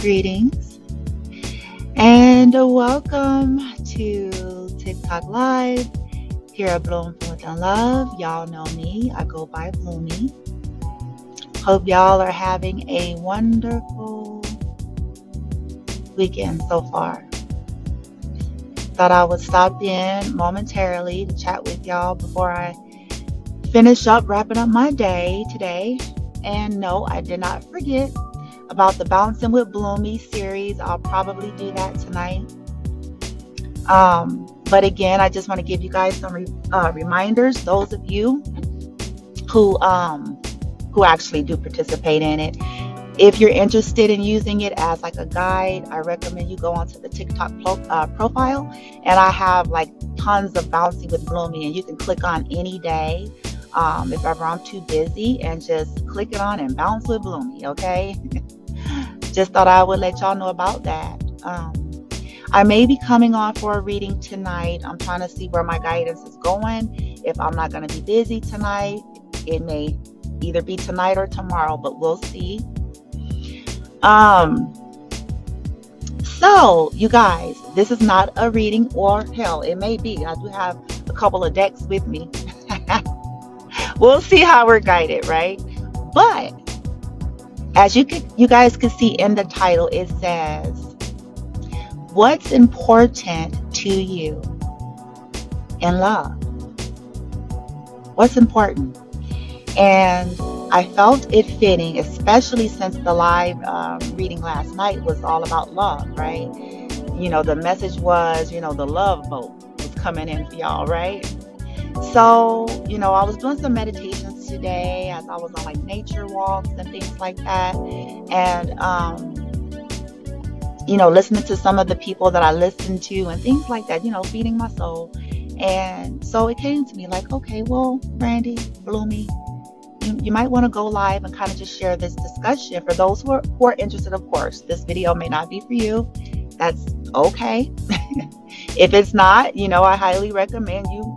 Greetings and welcome to TikTok Live here at Bloom from Within Love. Y'all know me, I go by Bloomy. Hope y'all are having a wonderful weekend so far. Thought I would stop in momentarily to chat with y'all before I finish up wrapping up my day today. And no, I did not forget about the Bouncing with Bloomy series. I'll probably do that tonight. But again, I just want to give you guys some reminders. Those of you who actually do participate in it, if you're interested in using it as like a guide, I recommend you go onto the TikTok profile, and I have like tons of Bouncing with Bloomy, and you can click on any day. If ever I'm too busy, and just click it on and bounce with Bloomy, okay? Just thought I would let y'all know about that. I may be coming on for a reading tonight. I'm trying to see where my guidance is going. If I'm not going to be busy tonight, it may either be tonight or tomorrow, but we'll see. So, you guys, this is not a reading, or hell, it may be. I do have a couple of decks with me. We'll see how we're guided, right? But as you guys can see in the title, it says, what's important to you in love? What's important? And I felt it fitting, especially since the live reading last night was all about love, right? You know, the message was, the love boat was coming in for y'all, right? So, I was doing some meditations today as I was on like nature walks and things like that. And, listening to some of the people that I listened to and things like that, feeding my soul. And so it came to me like, okay, well, Brandy, Bloomy, you might want to go live and kind of just share this discussion. For those who are interested, of course, this video may not be for you. That's okay. If it's not, I highly recommend you,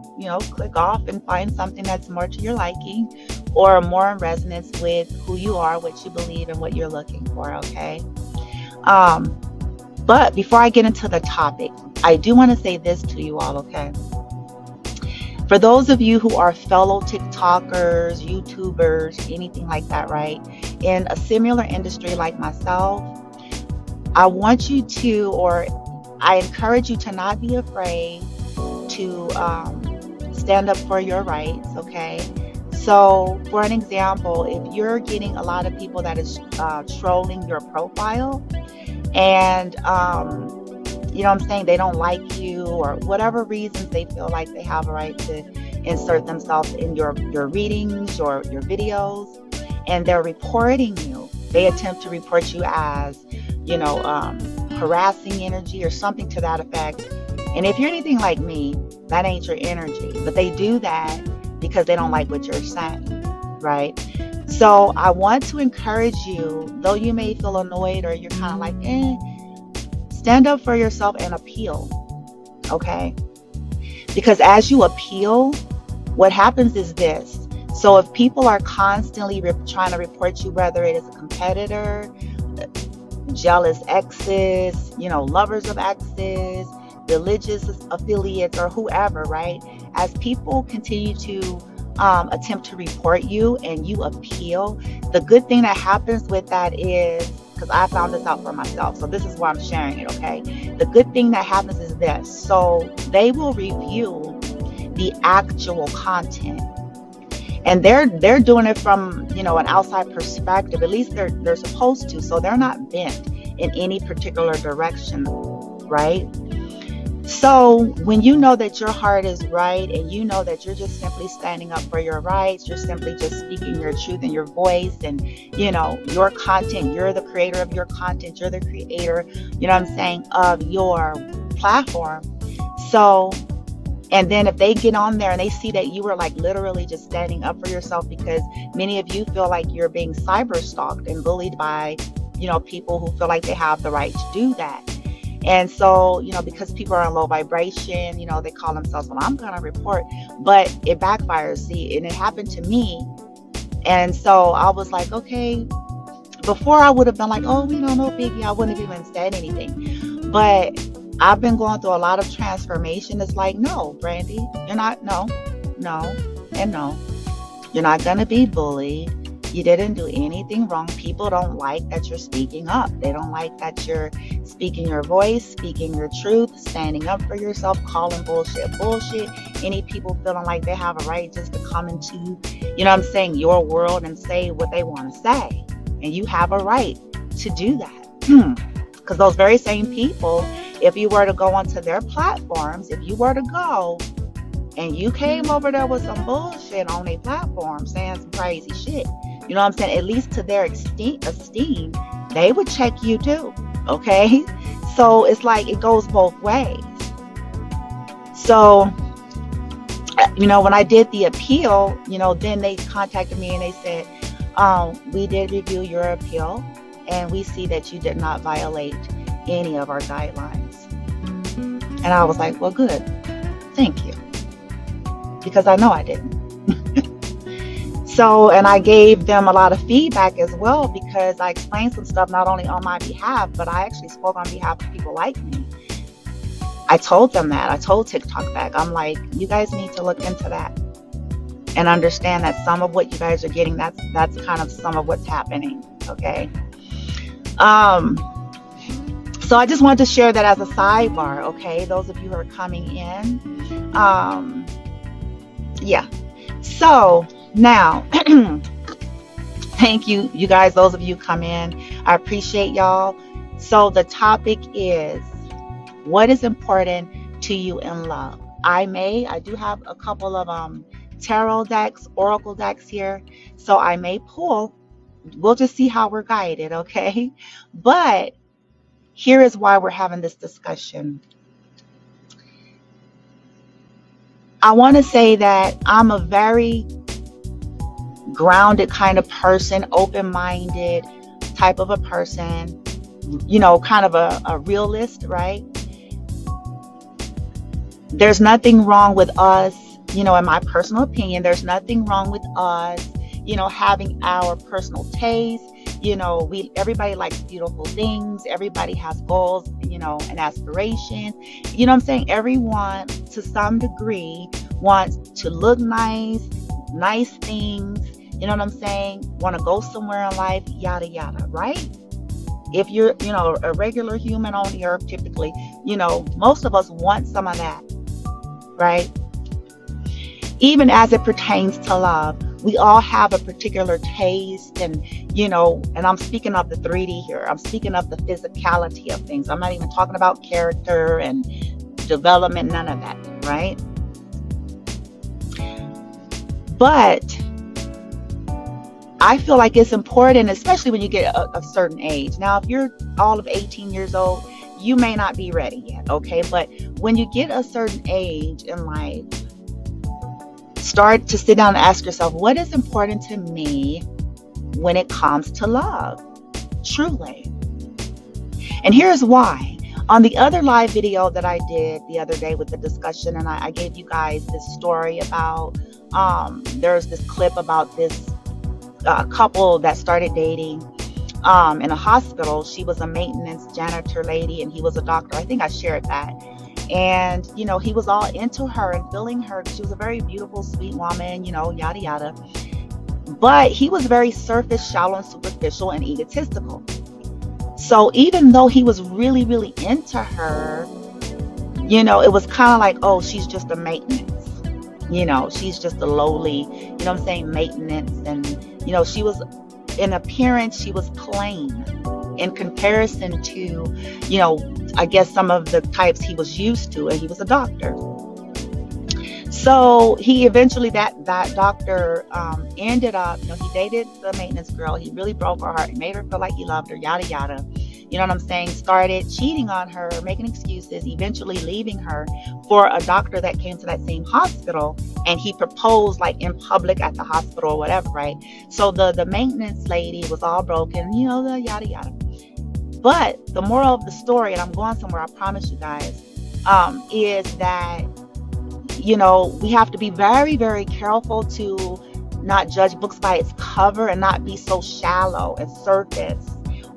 click off and find something that's more to your liking or more in resonance with who you are, what you believe, and what you're looking for, okay? But before I get into the topic, I do want to say this to you all, okay? For those of you who are fellow TikTokers, YouTubers, anything like that, right? In a similar industry like myself, I want you to, or I encourage you to not be afraid to stand up for your rights, okay? So, for an example, if you're getting a lot of people that is trolling your profile, and they don't like you, or whatever reasons they feel like they have a right to insert themselves in your readings or your videos, and they're reporting you. They attempt to report you as, harassing energy or something to that effect. And if you're anything like me, that ain't your energy. But they do that because they don't like what you're saying, right? So I want to encourage you, though you may feel annoyed or you're kind of like, stand up for yourself and appeal, okay? Because as you appeal, what happens is this. So if people are constantly trying to report you, whether it is a competitor, jealous exes, lovers of exes, religious affiliates, or whoever, right? As people continue to attempt to report you and you appeal, the good thing that happens with that is, because I found this out for myself, so this is why I'm sharing it, okay? The good thing that happens is this. So they will review the actual content. And they're doing it from, an outside perspective. At least they're supposed to. So they're not bent in any particular direction, right? So when you know that your heart is right, and you know that you're just simply standing up for your rights, you're simply just speaking your truth and your voice, and your content, you're the creator of your content, you're the creator, of your platform. So, and then if they get on there and they see that you were like literally just standing up for yourself, because many of you feel like you're being cyber stalked and bullied by, people who feel like they have the right to do that. And so, because people are in low vibration, they call themselves, well, I'm going to report, but it backfires. See, and it happened to me. And so I was like, okay, Before I would have been like, oh, you know, no biggie. I wouldn't have even said anything. But I've been going through a lot of transformation. It's like, no, Brandy, you're not, no, no, and no. You're not going to be bullied. You didn't do anything wrong. People don't like that you're speaking up. They don't like that you're speaking your voice, speaking your truth, standing up for yourself, calling bullshit bullshit. Any people feeling like they have a right just to come into, you know what I'm saying, your world and say what they want to say. And you have a right to do that. Because those very same people, if you were to go onto their platforms, if you were to go and you came over there with some bullshit on their platform saying some crazy shit, you know what I'm saying? At least to their esteem, they would check you too. Okay? So it's like it goes both ways. So, you know, when I did the appeal, you know, then they contacted me and they said, we did review your appeal and we see that you did not violate any of our guidelines. And I was like, well, good. Thank you. Because I know I didn't. So, and I gave them a lot of feedback as well, because I explained some stuff not only on my behalf, but I actually spoke on behalf of people like me. I told them that. I told TikTok back. I'm like, you guys need to look into that and understand that some of what you guys are getting, that's kind of some of what's happening. Okay. So I just wanted to share that as a sidebar. Okay. Those of you who are coming in. Yeah. So now, thank you, you guys, those of you who come in. I appreciate y'all. So the topic is, what is important to you in love? I do have a couple of tarot decks, oracle decks here. So I may pull. We'll just see how we're guided, okay? But here is why we're having this discussion. I want to say that I'm a very grounded kind of person, open-minded type of a person, you know, kind of a realist, right? There's nothing wrong with us, you know, in my personal opinion, there's nothing wrong with us, you know, having our personal taste. You know, everybody likes beautiful things. Everybody has goals, you know, and aspirations. You know what I'm saying? Everyone, to some degree, wants to look nice things. You know what I'm saying? Want to go somewhere in life, yada, yada, right? If you're, you know, a regular human on the earth, typically, you know, most of us want some of that, right? Even as it pertains to love, we all have a particular taste, and, you know, and I'm speaking of the 3D here. I'm speaking of the physicality of things. I'm not even talking about character and development, none of that, right? But I feel like it's important, especially when you get a certain age. Now, if you're all of 18 years old, you may not be ready yet, okay? But when you get a certain age in life, start to sit down and ask yourself, what is important to me when it comes to love? Truly. And here's why. On the other live video that I did the other day with the discussion, and I gave you guys this story about, there's this clip about this couple that started dating in a hospital. She was a maintenance janitor lady and he was a doctor. I think I shared that. And, you know, he was all into her and feeling her. She was a very beautiful, sweet woman, you know, yada, yada. But he was very surface, shallow, and superficial and egotistical. So even though he was really, really into her, you know, it was kind of like, oh, she's just a maintenance. You know, she's just a lowly, you know what I'm saying, maintenance. And, you know, she was, in appearance, she was plain in comparison to, you know, I guess some of the types he was used to, and he was a doctor. So he eventually, that doctor ended up, you know, he dated the maintenance girl. He really broke her heart. He made her feel like he loved her, yada, yada. You know what I'm saying? Started cheating on her, making excuses, eventually leaving her for a doctor that came to that same hospital. And he proposed like in public at the hospital or whatever, right? So the maintenance lady was all broken, you know, the yada, yada. But the moral of the story, and I'm going somewhere, I promise you guys, is that, you know, we have to be very, very careful to not judge books by its cover and not be so shallow and surface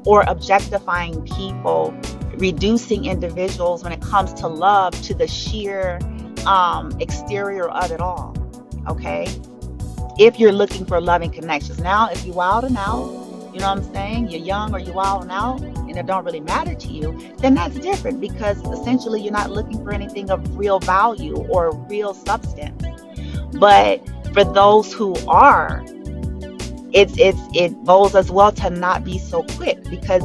or objectifying people, reducing individuals when it comes to love to the sheer exterior of it all. Okay? If you're looking for loving connections. Now, if you're wild and out, you know what I'm saying? You're young or you're wild and out and it don't really matter to you, then that's different because essentially you're not looking for anything of real value or real substance. But for those who are, it bodes as well to not be so quick, because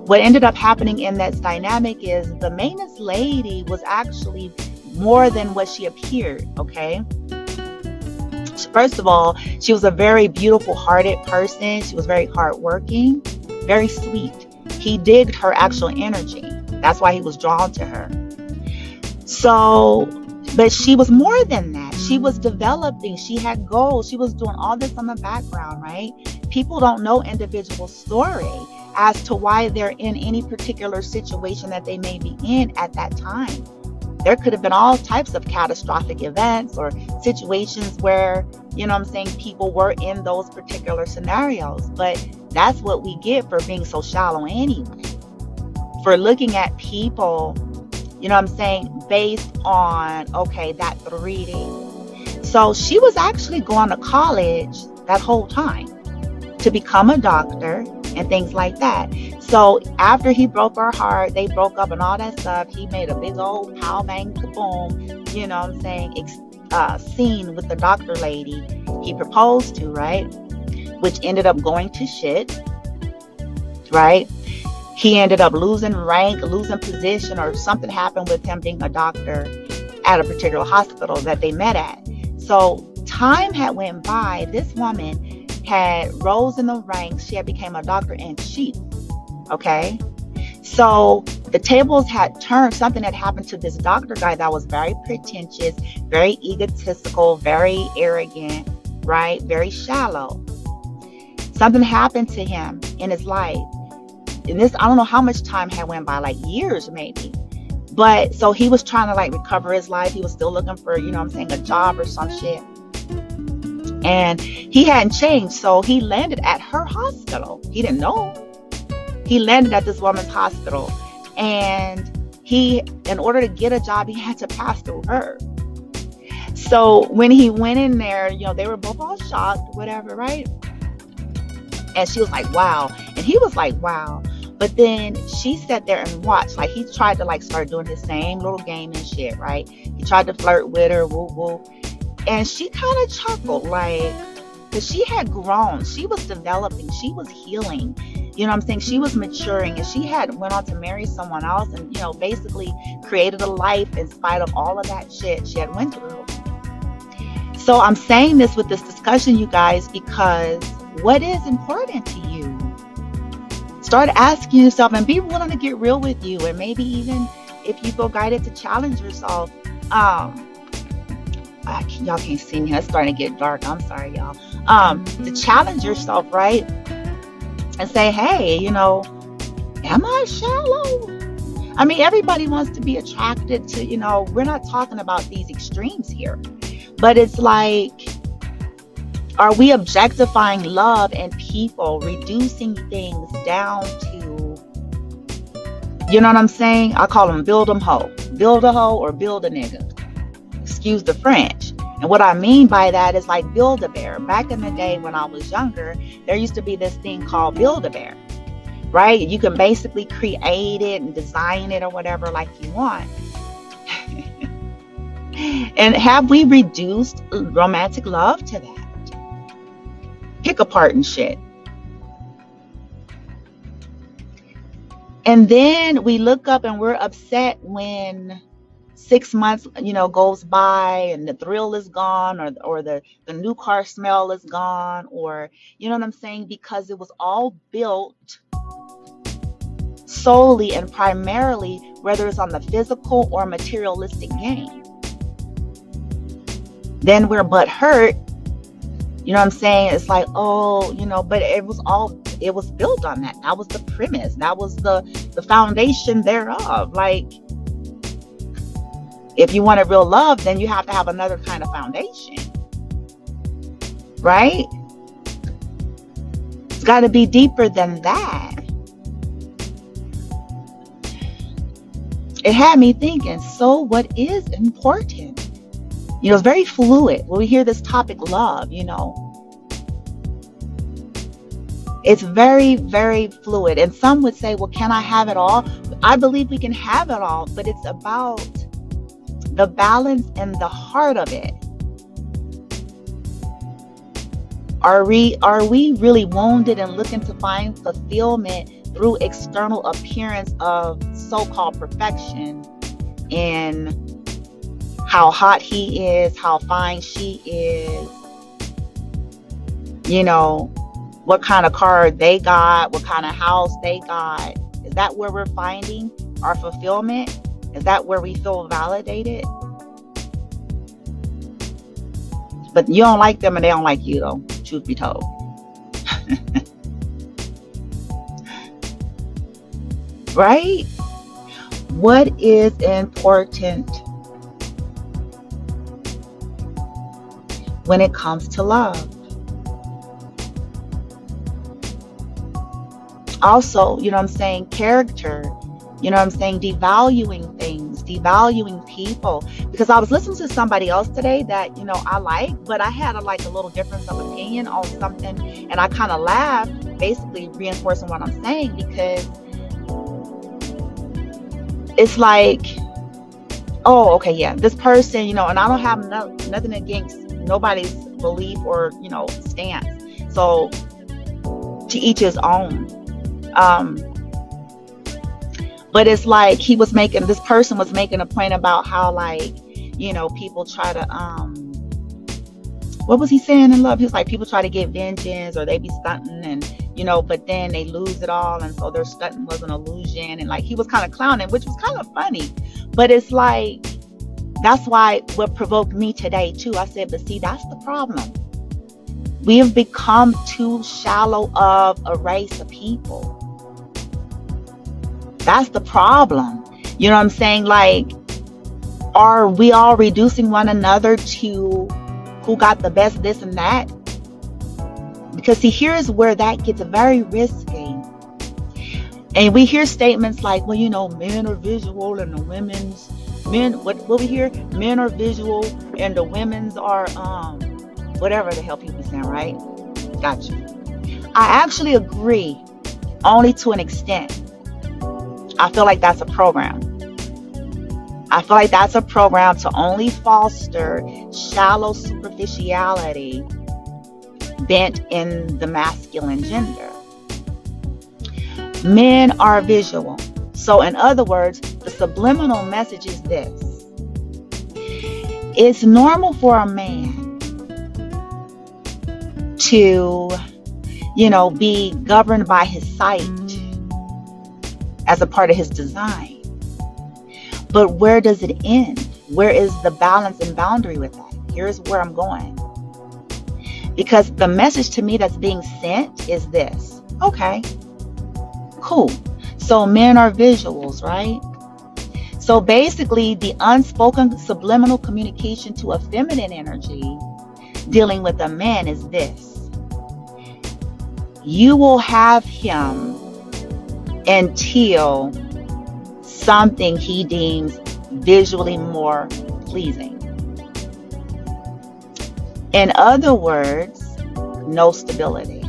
what ended up happening in that dynamic is the maintenance lady was actually more than what she appeared. Okay. First of all, she was a very beautiful hearted person. She was very hardworking, very sweet. He digged her actual energy. That's why he was drawn to her. So, but she was more than that. She was developing. She had goals. She was doing all this on the background, right? People don't know individual story as to why they're in any particular situation that they may be in at that time. There could have been all types of catastrophic events or situations where, you know what I'm saying, people were in those particular scenarios. But that's what we get for being so shallow anyway. For looking at people, you know what I'm saying, based on, okay, that 3D. So she was actually going to college that whole time to become a doctor and things like that. So after he broke her heart, they broke up and all that stuff. He made a big old pow bang kaboom, you know what I'm saying, scene with the doctor lady he proposed to, right? Which ended up going to shit, right? He ended up losing rank, losing position, or something happened with him being a doctor at a particular hospital that they met at. So time had went by. This woman had rose in the ranks. She had become a doctor in chief. Okay. So the tables had turned. Something had happened to this doctor guy that was very pretentious, very egotistical, very arrogant, right? Very shallow. Something happened to him in his life. And this, I don't know how much time had went by, like years maybe. But so he was trying to like recover his life. He was still looking for, you know what I'm saying, a job or some shit. And he hadn't changed. So he landed at her hospital. He didn't know. He landed at this woman's hospital. And he, in order to get a job, he had to pass through her. So when he went in there, you know, they were both all shocked, whatever, right? And she was like, wow. And he was like, wow. But then she sat there and watched. Like, he tried to like start doing his same little game and shit, right? He tried to flirt with her, woo woo. And she kind of chuckled, like, because she had grown. She was developing. She was healing. You know what I'm saying? She was maturing. And she had went on to marry someone else and, you know, basically created a life in spite of all of that shit she had went through. So I'm saying this with this discussion, you guys, because what is important to you? Start asking yourself and be willing to get real with you. And maybe even if you feel guided to challenge yourself, y'all can't see me. It's starting to get dark. I'm sorry, y'all. To challenge yourself, right? And say, hey, you know, am I shallow? I mean, everybody wants to be attracted to, you know, we're not talking about these extremes here. But it's like, are we objectifying love and people, reducing things down to, you know what I'm saying? I call them build 'em hoe. Build a hoe or build a nigga. Excuse the French. And what I mean by that is like Build-A-Bear. Back in the day when I was younger, there used to be this thing called Build-A-Bear, right? You can basically create it and design it or whatever like you want. And have we reduced romantic love to that? Pick apart and shit. And then we look up and we're upset when 6 months, you know, goes by and the thrill is gone, or the new car smell is gone, or, you know what I'm saying? Because it was all built solely and primarily, whether it's on the physical or materialistic gain. Then we're butt hurt. You know what I'm saying? It's like, oh, you know, but it was built on that. That was the premise. That was the foundation thereof. Like, if you wanted real love, then you have to have another kind of foundation. right? It's got to be deeper than that. It had me thinking, so what is important? It's very fluid. When we hear this topic, love, it's very, very fluid. And some would say, well, can I have it all? I believe we can have it all, but it's about the balance and the heart of it. Are we really wounded and looking to find fulfillment through external appearance of so-called perfection in how hot he is, how fine she is, what kind of car they got, what kind of house they got? Is that where we're finding our fulfillment? Is that where we feel validated? But you don't like them and they don't like you, though, truth be told. Right? What is important when it comes to love? Also, character, devaluing things, devaluing people. Because I was listening to somebody else today that, I like, but I had a little difference of opinion on something, and I kind of laughed, basically reinforcing what I'm saying, because it's like, oh, okay, yeah, this person, and I don't have nothing against nobody's belief or, stance. So to each his own. But it's like this person was making a point about how people try to, what was he saying in love? He was like, people try to get vengeance, or they be stunting and, but then they lose it all. And so their stunting was an illusion. And he was kind of clowning, which was kind of funny, but it's like, that's why what provoked me today too. I said, but see, that's the problem. We have become too shallow of a race of people. That's the problem. You know what I'm saying? Are we all reducing one another to who got the best this and that? Because see, here's where that gets very risky. And we hear statements like, well, men are visual and the what we hear? Men are visual and the women's are, whatever the hell people saying, right? Gotcha. I actually agree, only to an extent. I feel like that's a program. I feel like that's a program to only foster shallow superficiality bent in the masculine gender. Men are visual. So in other words, the subliminal message is this. It's normal for a man to, be governed by his sight as a part of his design. But where does it end? Where is the balance and boundary with that? Here's where I'm going. Because the message to me that's being sent is this. Okay, cool. So men are visuals, right? So basically, the unspoken subliminal communication to a feminine energy dealing with a man is this. You will have him until something he deems visually more pleasing. In other words, no stability.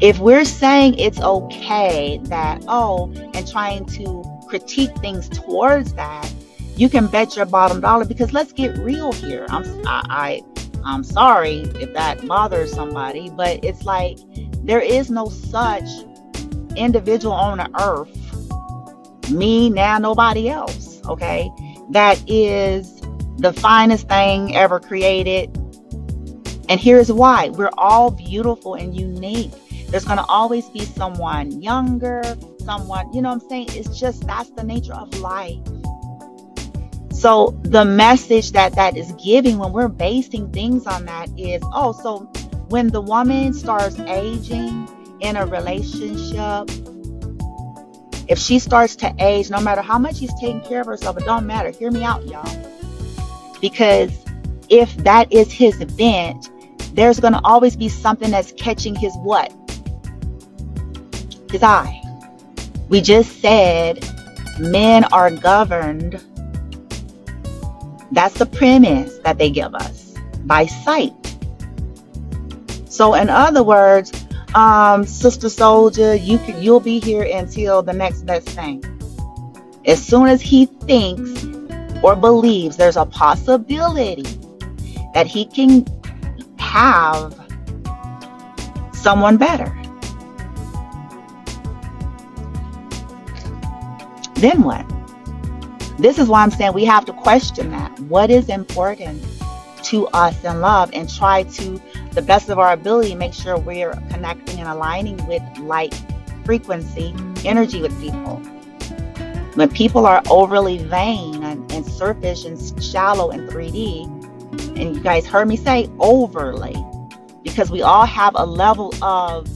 If we're saying it's okay that, and trying to critique things towards that, you can bet your bottom dollar, because let's get real here. I'm sorry if that bothers somebody, but it's like there is no such individual on the earth, me now, nobody else, okay, that is the finest thing ever created. And here's why. We're all beautiful and unique. There's going to always be someone younger, someone, you know what I'm saying? It's just, that's the nature of life. So the message that is giving when we're basing things on that is, so when the woman starts aging in a relationship, if she starts to age, no matter how much she's taking care of herself, it don't matter. Hear me out, y'all. Because if that is his bent, there's going to always be something that's catching his what? His eye. We just said men are governed. That's the premise that they give us, by sight. So in other words, Sister Soldier, you'll be here until the next best thing. As soon as he thinks or believes there's a possibility that he can have someone better, then what? This is why I'm saying we have to question that. What is important to us in love, and try to, the best of our ability, make sure we're connecting and aligning with like frequency, energy with people. When people are overly vain and surface and shallow in 3D, and you guys heard me say overly, because we all have a level of,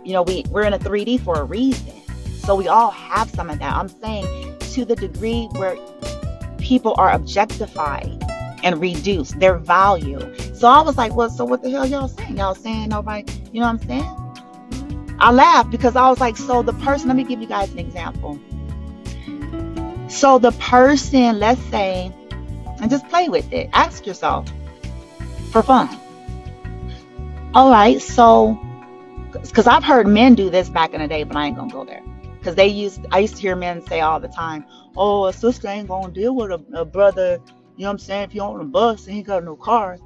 we're in a 3D for a reason. So we all have some of that. I'm saying to the degree where people are objectified and reduced their value. So I was like, well, so what the hell y'all saying? Y'all saying nobody, you know what I'm saying? I laughed because I was like, so the person, let me give you guys an example. So the person, let's say, and just play with it. Ask yourself for fun. All right, so, because I've heard men do this back in the day, but I ain't gonna go there. Because I used to hear men say all the time, oh, a sister ain't gonna deal with a brother, you know what I'm saying, if you're on a bus and he got no car,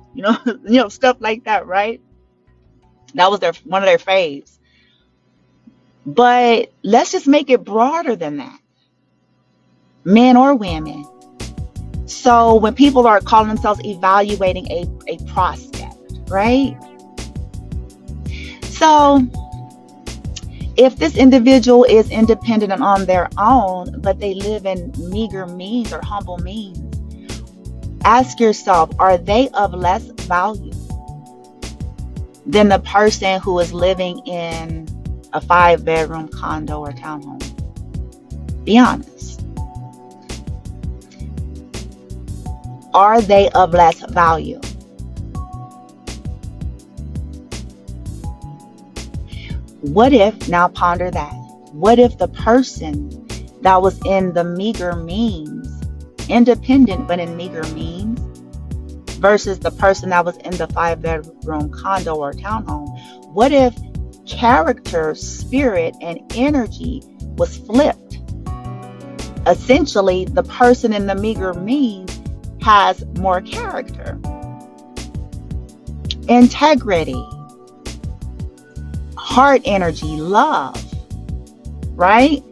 stuff like that, right? That was one of their faves. But let's just make it broader than that. Men or women. So when people are calling themselves evaluating a prospect, right? So if this individual is independent and on their own, but they live in meager means or humble means, ask yourself, are they of less value than the person who is living in a 5-bedroom condo or townhome? Be honest. Are they of less value? What if, now ponder that, what if the person that was in the meager means, independent but in meager means, versus the person that was in the 5-bedroom condo or townhome, what if character, spirit, and energy was flipped? Essentially, the person in the meager means has more character, integrity, heart energy, love, right?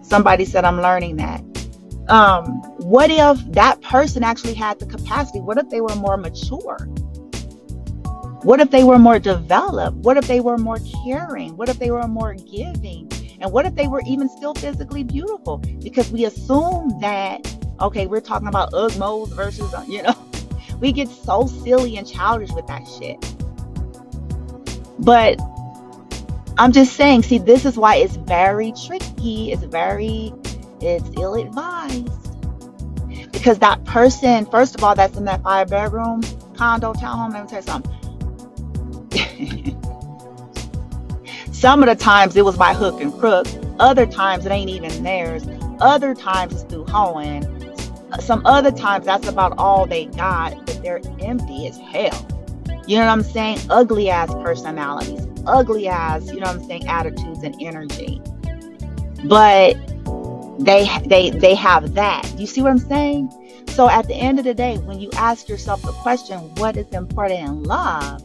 Somebody said I'm learning that. What if that person actually had the capacity? What if they were more mature? What if they were more developed? What if they were more caring? What if they were more giving? And what if they were even still physically beautiful? Because we assume that, okay, we're talking about Ugmos versus, we get so silly and childish with that shit. But I'm just saying, see, this is why it's very tricky. It's ill-advised. Because that person, first of all, that's in that 5-bedroom condo, townhome, let me tell you something. Some of the times it was by hook and crook. Other times it ain't even theirs. Other times it's through hoeing. Some other times that's about all they got, but they're empty as hell. You know what I'm saying? Ugly ass personalities, ugly ass, attitudes and energy. But they have that. You see what I'm saying? So at the end of the day, when you ask yourself the question, what is important in love?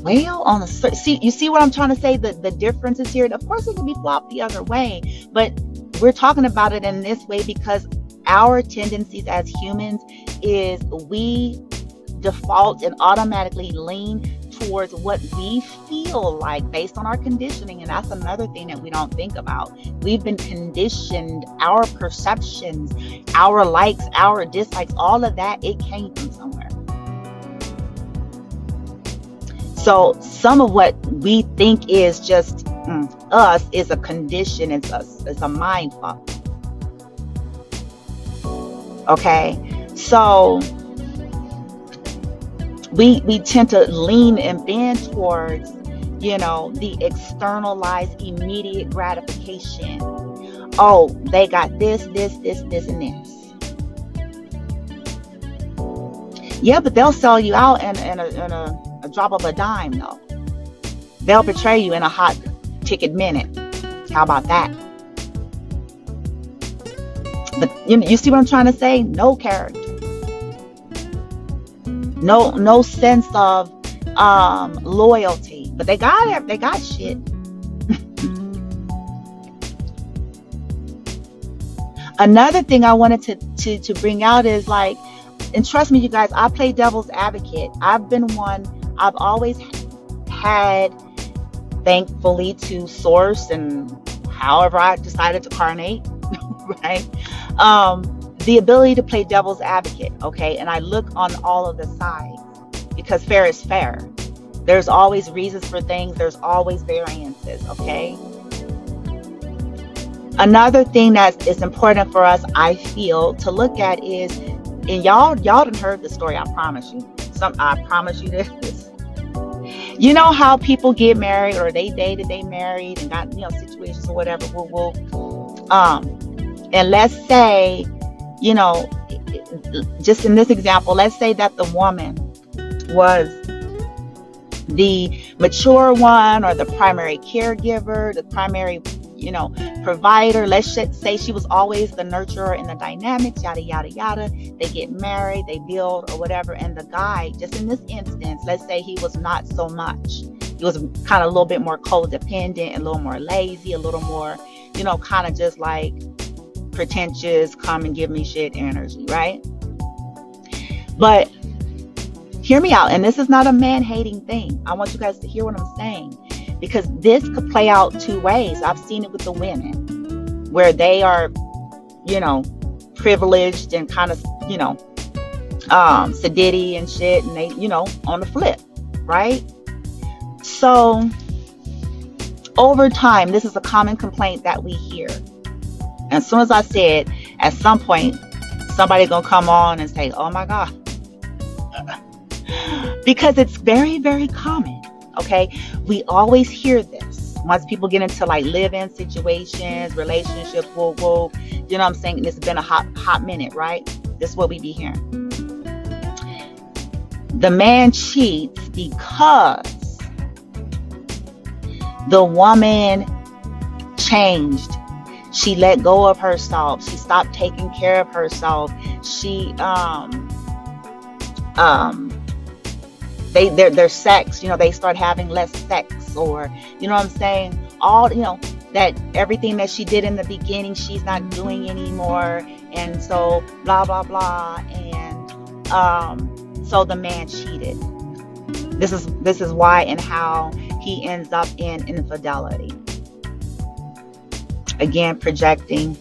Well, you see what I'm trying to say? The difference is here. Of course, it can be flopped the other way, but we're talking about it in this way because our tendencies as humans is we default and automatically lean towards what we feel like based on our conditioning. And that's another thing that we don't think about. We've been conditioned, our perceptions, our likes, our dislikes, all of that, it came from somewhere. So some of what we think is just us is a condition. It's a mind fuck. Okay. So we tend to lean and bend towards, the externalized immediate gratification. Oh, they got this, and this. Yeah, but they'll sell you out in a drop of a dime, though. They'll betray you in a hot ticket minute. How about that? But you see what I'm trying to say? No character, no sense of loyalty. But they got it. They got shit. Another thing I wanted to bring out is like, and trust me, you guys, I play devil's advocate. I've been one. I've always had, thankfully, to source and however I decided to carnate, right? The ability to play devil's advocate, okay? And I look on all of the sides because fair is fair. There's always reasons for things. There's always variances, okay? Another thing that is important for us, I feel, to look at is, and y'all done heard the story, I promise you. I promise you this. You know how people get married, or they dated, they married, and got situations or whatever. And let's say, just in this example, let's say that the woman was the mature one, or the primary caregiver, the primary provider. Let's just say she was always the nurturer in the dynamics, yada, yada, yada. They get married, they build or whatever. And the guy, just in this instance, let's say he was not so much. He was kind of a little bit more codependent, a little more lazy, a little more, kind of just like pretentious, come and give me shit energy, right? But hear me out. And this is not a man-hating thing. I want you guys to hear what I'm saying, because this could play out two ways. I've seen it with the women where they are, privileged and kind of, sedity and shit. And they, on the flip, right? So over time, this is a common complaint that we hear. And as soon as I said, at some point, somebody gonna come on and say, oh my God. Because it's very, very common. Okay, we always hear this once people get into like live-in situations, relationships. Whoa, you know what I'm saying? And it's been a hot minute, right? This is what we be hearing. The man cheats because the woman changed. She let go of herself. She stopped taking care of herself. She their sex, they start having less sex, or what I'm saying, all that everything that she did in the beginning she's not doing anymore, and so blah blah blah, and so the man cheated. This is why and how he ends up in infidelity. Again, projecting,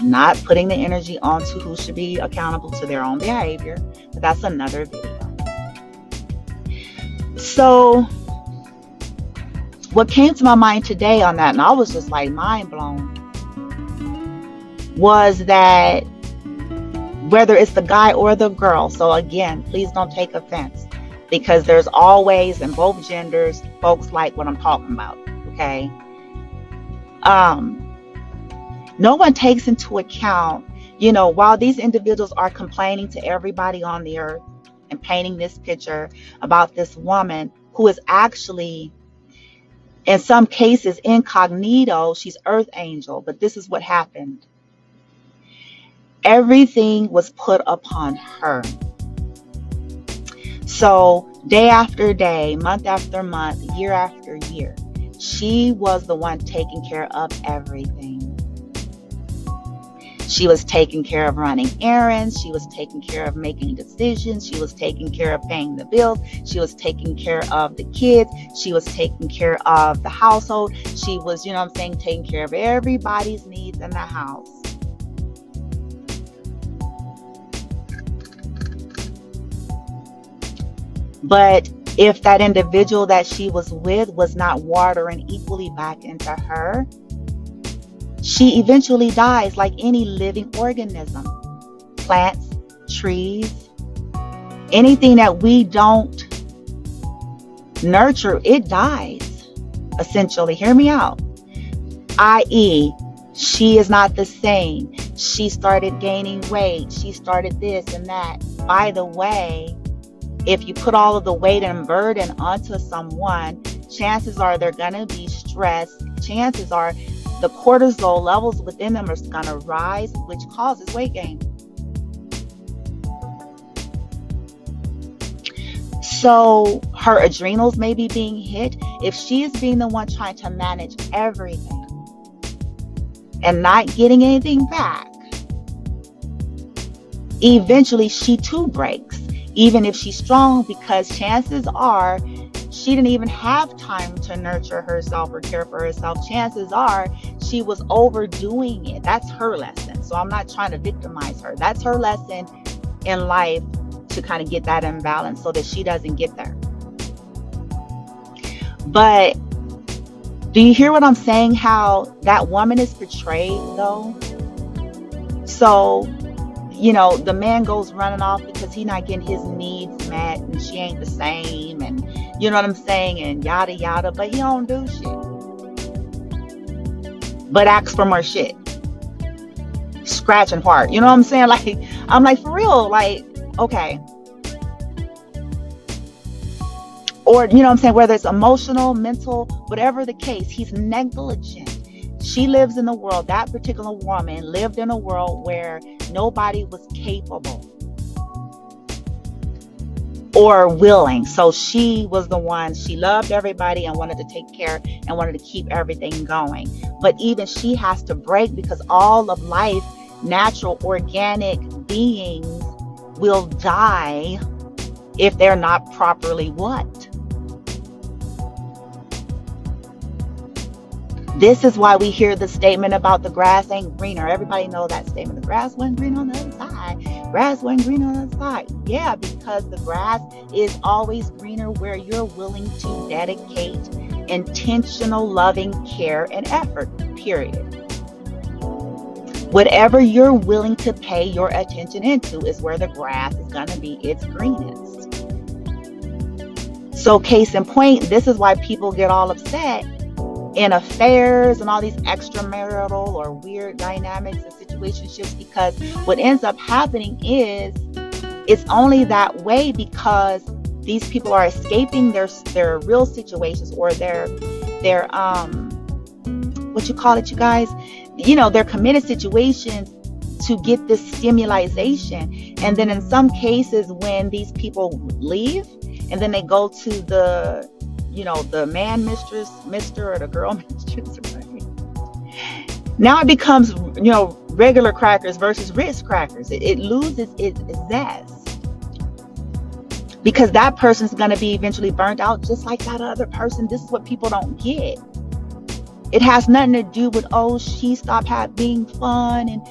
not putting the energy onto who should be accountable to their own behavior, but that's another video. So what came to my mind today on that, and I was just like mind blown, was that whether it's the guy or the girl, so again, please don't take offense, because there's always, in both genders, folks like what I'm talking about, okay? No one takes into account, while these individuals are complaining to everybody on the earth and painting this picture about this woman who is actually, in some cases, incognito. She's earth angel, but this is what happened. Everything was put upon her. So day after day, month after month, year after year, she was the one taking care of everything. She was taking care of running errands. She was taking care of making decisions. She was taking care of paying the bills. She was taking care of the kids. She was taking care of the household. She was, taking care of everybody's needs in the house. But if that individual that she was with was not watering equally back into her, she eventually dies like any living organism. plants, trees, anything that we don't nurture, it dies, essentially. Hear me out. I.e., she is not the same. She started gaining weight. She started this and that. By the way, if you put all of the weight and burden onto someone, chances are they're going to be stressed. Chances are the cortisol levels within them are going to rise, which causes weight gain. So her adrenals may be being hit. If she is being the one trying to manage everything and not getting anything back, eventually she too breaks, even if she's strong, because chances are she didn't even have time to nurture herself or care for herself. Chances are she was overdoing it. That's her lesson. So I'm not trying to victimize her. That's her lesson in life, to kind of get that imbalance so that she doesn't get there. But do you hear what I'm saying? How that woman is portrayed though? So, the man goes running off because he's not getting his needs met and she ain't the same, and you know what I'm saying, and yada yada, but he don't do shit. But asks for more shit. Scratching part. You know what I'm saying? Like, I'm like, for real, like, okay. Or, you know what I'm saying, whether it's emotional, mental, whatever the case, he's negligent. She lives in the world, that particular woman lived in a world where nobody was capable or willing. So she was the one, she loved everybody and wanted to take care and wanted to keep everything going. But even she has to break, because all of life, natural, organic beings will die if they're not properly what? This is why we hear the statement about the grass ain't greener. Everybody know that statement. The grass wasn't green on the other side. Grass wasn't green on the other side. Yeah, because the grass is always greener where you're willing to dedicate intentional, loving care and effort, period. Whatever you're willing to pay your attention into is where the grass is going to be its greenest. So case in point, this is why people get all upset in affairs and all these extramarital or weird dynamics and situationships, because what ends up happening is it's only that way because these people are escaping their real situations, or their what you call it, you guys, their committed situations, to get this stimulation. And then in some cases, when these people leave and then they go to the man mistress, mister, or the girl mistress, right? Now it becomes, regular crackers versus Ritz crackers. It loses its zest, because that person's going to be eventually burnt out just like that other person. This is what people don't get. It has nothing to do with, she stopped being fun and,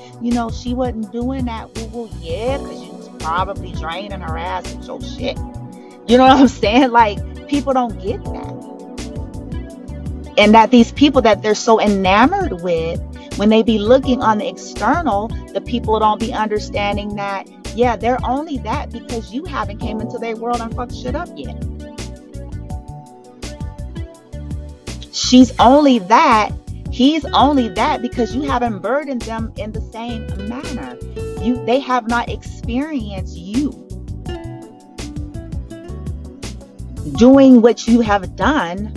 she wasn't doing that. Well, yeah, because you was probably draining her ass with your shit. You know what I'm saying? Like, people don't get that. And that these people that they're so enamored with, when they be looking on the external, the people don't be understanding that, yeah, they're only that because you haven't came into their world and fucked shit up yet. She's only that, he's only that because you haven't burdened them in the same manner. They have not experienced you doing what you have done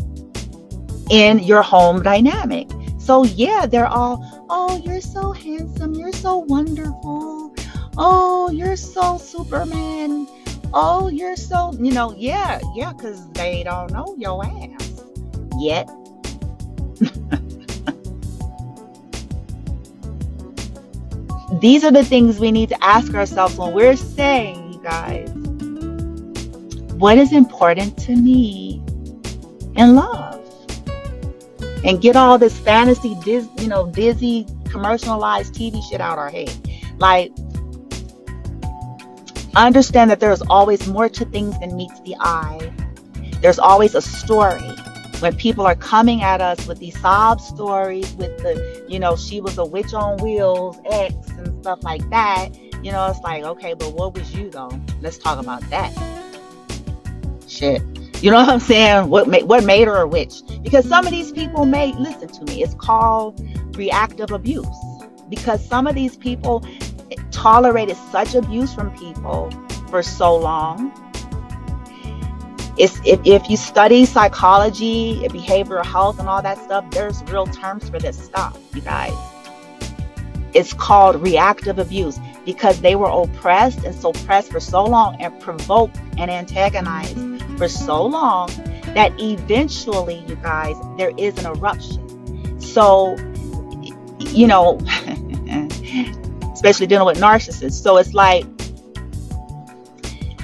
in your home dynamic. So yeah, they're all, you're so handsome, you're so wonderful, you're so Superman, you're so, yeah, because they don't know your ass yet. These are the things we need to ask ourselves when we're saying, you guys, what is important to me in love? And get all this fantasy, dizzy, commercialized TV shit out our head. Like, understand that there's always more to things than meets the eye. There's always a story. When people are coming at us with these sob stories, with the, she was a witch on wheels, X, and stuff like that, It's like, okay, but what was you though? Let's talk about that shit. You know what I'm saying? What made her a witch? Because some of these people listen to me. It's called reactive abuse. Because some of these people tolerated such abuse from people for so long. If you study psychology, behavioral health, and all that stuff, there's real terms for this stuff, you guys. It's called reactive abuse because they were oppressed and suppressed for so long and provoked and antagonized for so long that eventually, you guys, there is an eruption. So, especially dealing with narcissists. So it's like,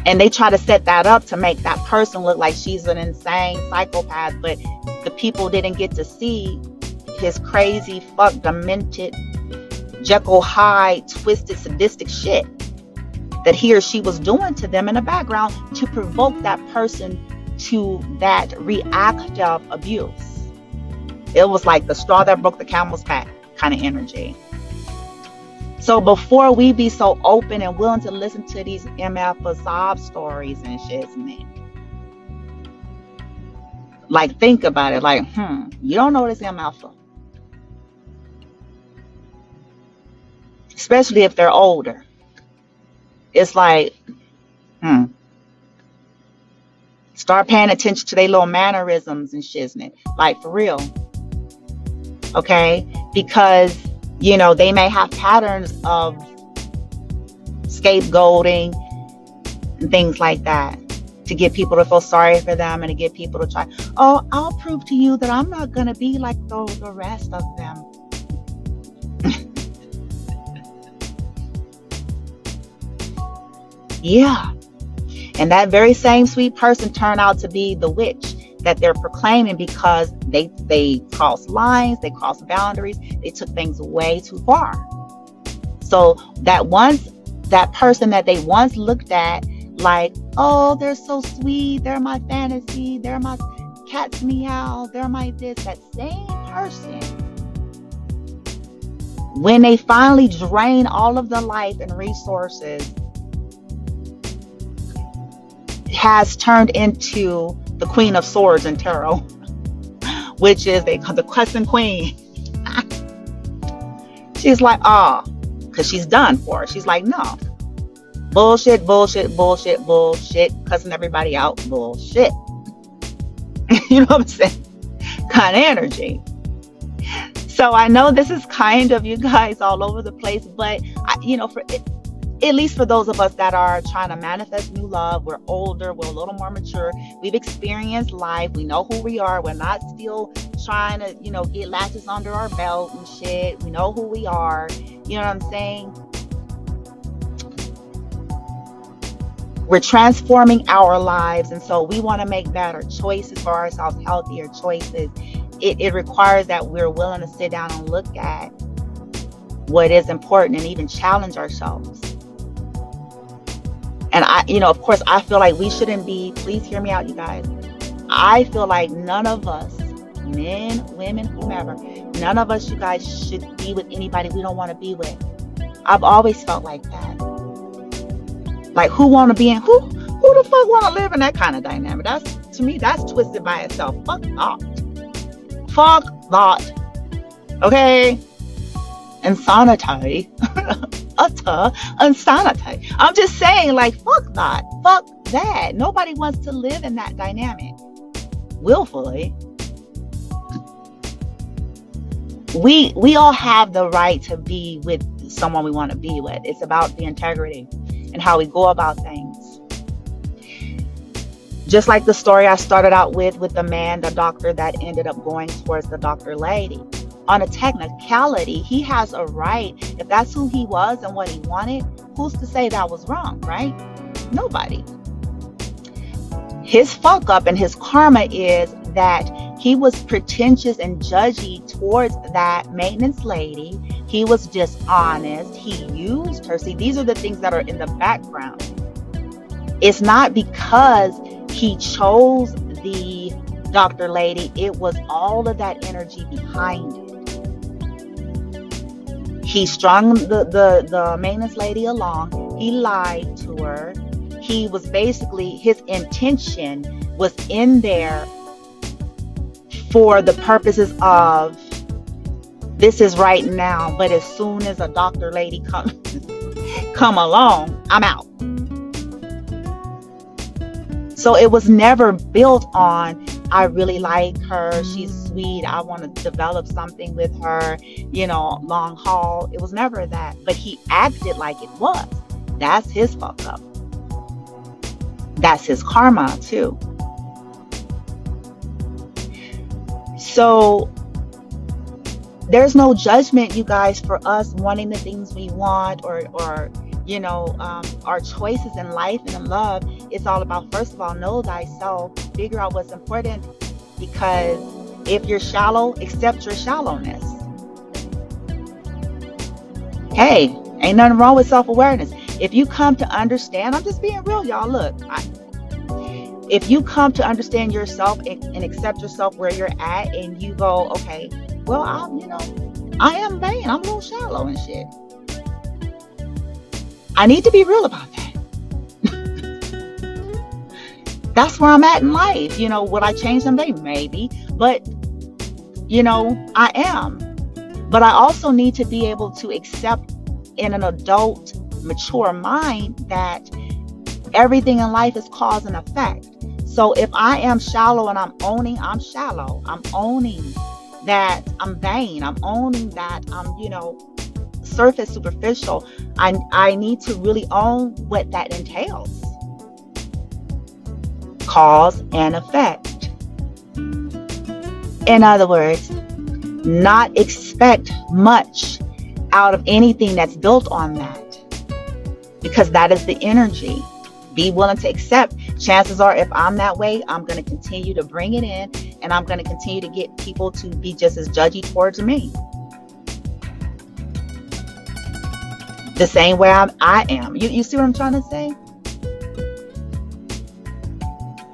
and they try to set that up to make that person look like she's an insane psychopath, but the people didn't get to see his crazy, demented, Jekyll Hyde, twisted, sadistic shit that he or she was doing to them in the background to provoke that person to that reactive abuse. It was like the straw that broke the camel's back kind of energy. So before we be so open and willing to listen to these MF sob stories and shit, man, like think about it, like, you don't know this MF. Especially if they're older. It's like, start paying attention to their little mannerisms and shiznit. Like, for real. Okay? Because, they may have patterns of scapegoating and things like that to get people to feel sorry for them and to get people to try, I'll prove to you that I'm not going to be like the rest of them. Yeah. And that very same sweet person turned out to be the witch that they're proclaiming because they crossed lines, they crossed boundaries, they took things way too far. So that person that they once looked at like, oh, they're so sweet, they're my fantasy, they're my cat's meow, they're my this, that same person, when they finally drain all of the life and resources, has turned into the Queen of Swords in tarot, which is the Crescent Queen. She's like, because she's done for it. She's like, no, bullshit, cussing everybody out, bullshit. You know what I'm saying? Kind of energy. So I know this is kind of, you guys, all over the place, but at least for those of us that are trying to manifest new love, we're older, we're a little more mature, we've experienced life, we know who we are, we're not still trying to, get latches under our belt and shit, we know who we are, you know what I'm saying? We're transforming our lives, and so we want to make better choices for ourselves, healthier choices. It requires that we're willing to sit down and look at what is important and even challenge ourselves. And of course, I feel like we shouldn't be, please hear me out, you guys. I feel like none of us, men, women, whomever, none of us, you guys, should be with anybody we don't want to be with. I've always felt like that. Like, who want to be in, who the fuck want to live in that kind of dynamic? To me, that's twisted by itself. Fuck that. Okay? Insanity. Utter insanity. I'm just saying, like, fuck that. Nobody wants to live in that dynamic willfully. We all have the right to be with someone we want to be with. It's about the integrity and how we go about things. Just like the story I started out with the man, the doctor that ended up going towards the doctor lady. On a technicality, he has a right. If that's who he was and what he wanted, who's to say that was wrong, right? Nobody. His fuck up and his karma is that he was pretentious and judgy towards that maintenance lady. He was dishonest. He used her. See, these are the things that are in the background. It's not because he chose the doctor lady. It was all of that energy behind it. He strung the maintenance lady along. He lied to her. He was basically, his intention was in there for the purposes of, this is right now, but as soon as a doctor lady come along, I'm out. So it was never built on, I really like her, she's sweet, I want to develop something with her, long haul. It was never that. But he acted like it was. That's his fuck up. That's his karma too. So there's no judgment, you guys, for us wanting the things we want, or our choices in life and in love. It's all about, first of all, know thyself, figure out what's important, because if you're shallow, accept your shallowness. Hey, ain't nothing wrong with self-awareness. If you come to understand, I'm just being real, y'all. Look, if you come to understand yourself and accept yourself where you're at, and you go, okay, well, I am vain, I'm a little shallow and shit. I need to be real about that. That's where I'm at in life. Would I change someday? Maybe. But, I am. But I also need to be able to accept in an adult, mature mind that everything in life is cause and effect. So if I am shallow and I'm owning I'm shallow, I'm owning that I'm vain, I'm owning that I'm, surface superficial, I need to really own what that entails. Cause and effect. In other words, not expect much out of anything that's built on that, because that is the energy. Be willing to accept. Chances are, if I'm that way, I'm going to continue to bring it in, and I'm going to continue to get people to be just as judgy towards me. The same way I am. You see what I'm trying to say?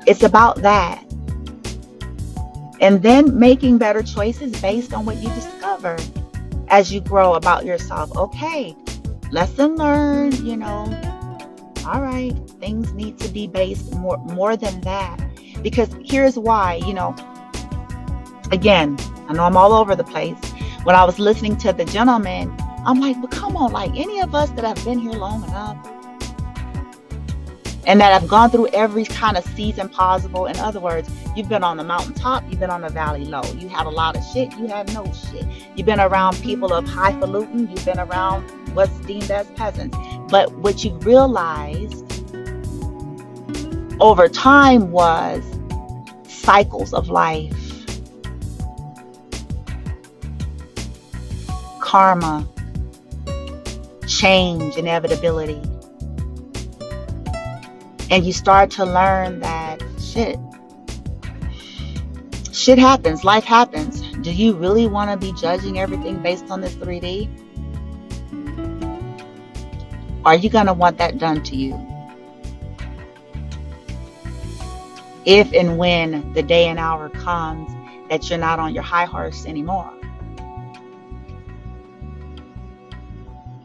It's about that. And then making better choices based on what you discover as you grow about yourself. Okay, lesson learned, all right, things need to be based more than that. Because here's why, again, I know I'm all over the place. When I was listening to the gentleman, I'm like, but come on, like any of us that have been here long enough and that have gone through every kind of season possible. In other words, you've been on the mountaintop, you've been on the valley low. You have a lot of shit, you have no shit. You've been around people of highfalutin, you've been around what's deemed as peasants. But what you realized over time was cycles of life, karma, change, inevitability. And you start to learn that shit happens, life happens. Do you really want to be judging everything based on this 3D? Are you going to want that done to you? If and when the day and hour comes that you're not on your high horse anymore.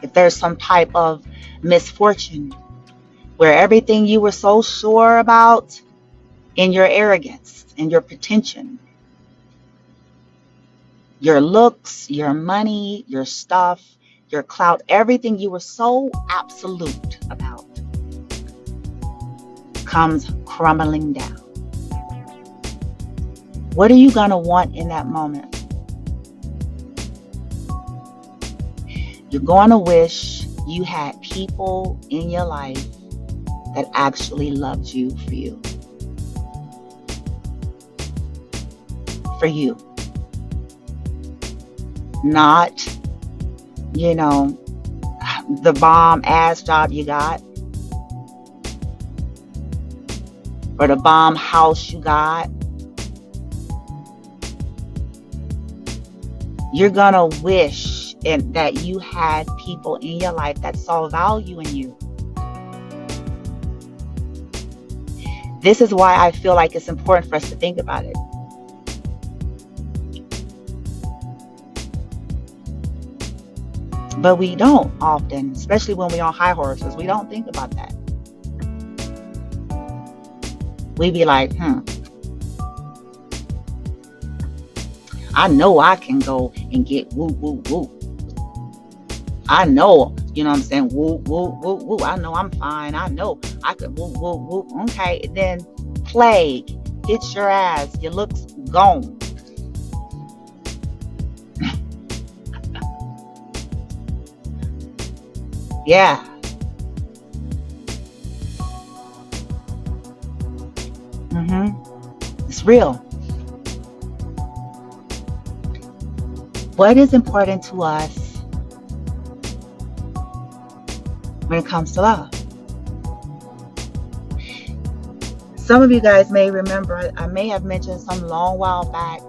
If there's some type of misfortune where everything you were so sure about in your arrogance and your pretension, your looks, your money, your stuff, your clout, everything you were so absolute about comes crumbling down. What are you going to want in that moment? You're going to wish you had people in your life that actually loved you for you. For you. Not, the bomb ass job you got, or the bomb house you got. You're gonna wish that you had people in your life that saw value in you. This is why I feel like it's important for us to think about it. But we don't often, especially when we're on high horses. We don't think about that. We be like, I know I can go and get woo, woo, woo. I know, you know what I'm saying? Woo, woo, woo, woo. I know I'm fine. I know I could woo, woo, woo. Okay, then plague hits your ass. Your looks gone. Yeah. It's real. What is important to us when it comes to love? Some of you guys may remember, I may have mentioned some long while back,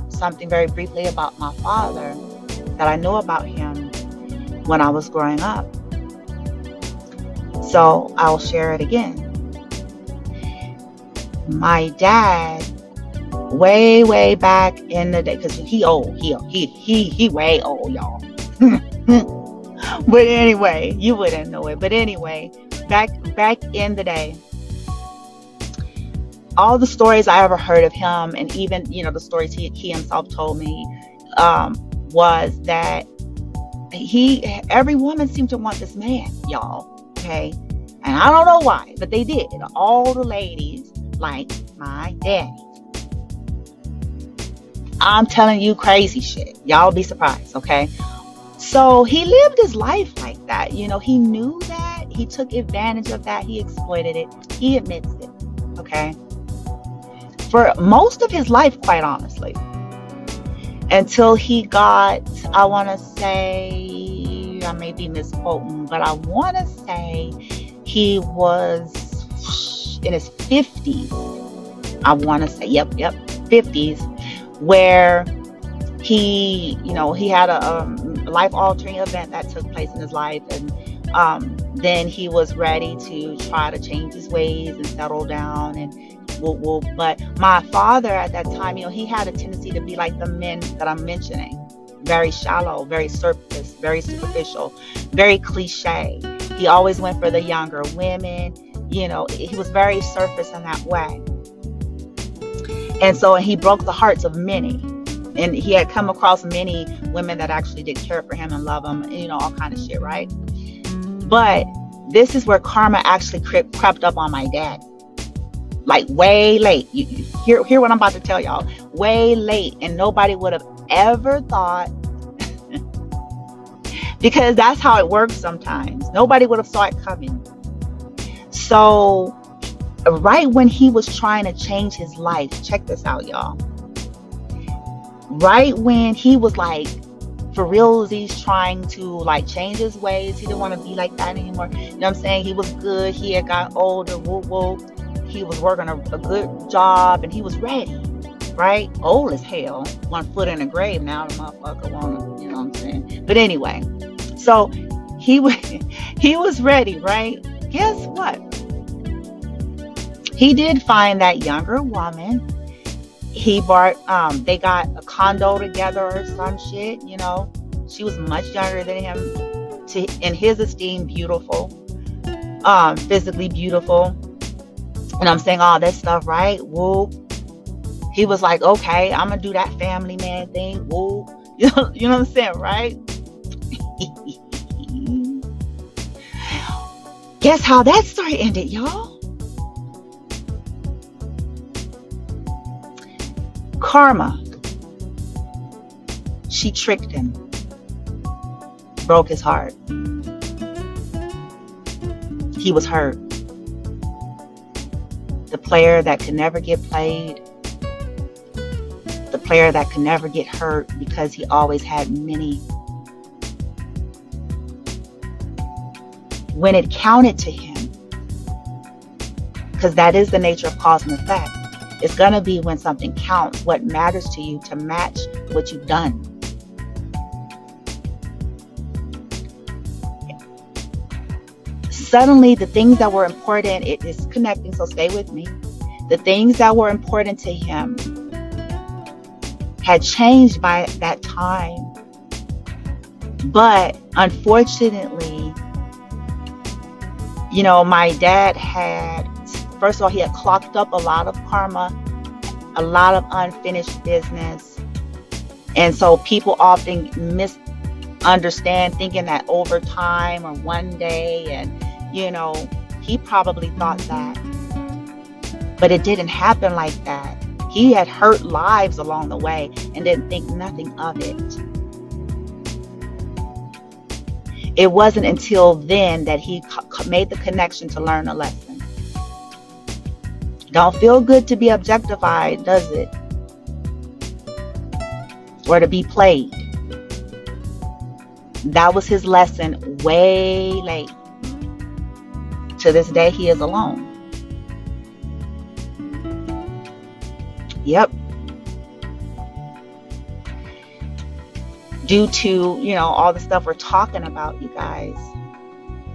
something very briefly about my father that I know about him when I was growing up. So I'll share it again. My dad, way back in the day, because he old, he way old, y'all. But anyway, you wouldn't know it. But anyway, back in the day, all the stories I ever heard of him, and even the stories he himself told me, was that every woman seemed to want this man, y'all. Okay, and I don't know why, but they did. All the ladies like my daddy. I'm telling you crazy shit. Y'all be surprised, okay? So he lived his life like that. He knew that. He took advantage of that. He exploited it. He admits it, okay? For most of his life, quite honestly. Until he got, I want to say, I may be misquoting, but I want to say he was in his 50s. I want to say, yep, 50s, where he had a life-altering event that took place in his life, and then he was ready to try to change his ways and settle down and but my father at that time, he had a tendency to be like the men that I'm mentioning. Very shallow, very surface, very superficial, very cliche. He always went for the younger women. He was very surface in that way. And so he broke the hearts of many. And he had come across many women that actually did care for him and love him, all kind of shit, right? But this is where karma actually crept up on my dad. Like way late. You hear what I'm about to tell y'all. Way late. And nobody would have ever thought, because that's how it works sometimes. Nobody would have saw it coming. So right when he was trying to change his life, check this out, y'all. Right when he was like, for real, he's trying to change his ways. He didn't want to be like that anymore. You know what I'm saying? He was good. He had got older. Woo. He was working a good job, and he was ready, right? Old as hell. 1 foot in the grave now. The motherfucker wanna, you know what I'm saying? But anyway, so he was ready, right? Guess what? He did find that younger woman. He bought, they got a condo together or some shit, She was much younger than him, in his esteem, beautiful, physically beautiful. And I'm saying all that stuff, right? Woo. He was like, okay, I'm going to do that family man thing. Woo. You know what I'm saying, right? Guess how that story ended, y'all? Karma. She tricked him. Broke his heart. He was hurt. The player that could never get played. The player that could never get hurt because he always had many. When it counted to him, because that is the nature of cause and effect, it's going to be when something counts, what matters to you, to match what you've done. Suddenly, the things that were important, it is connecting, so stay with me. The things that were important to him had changed by that time. But unfortunately, my dad had, first of all, he had clocked up a lot of karma, a lot of unfinished business. And so people often misunderstand, thinking that over time or one day, and he probably thought that. But it didn't happen like that. He had hurt lives along the way and didn't think nothing of it. It wasn't until then that he made the connection to learn a lesson. Don't feel good to be objectified, does it? Or to be played. That was his lesson way late. To this day, he is alone. Yep. Due to, all the stuff we're talking about, you guys.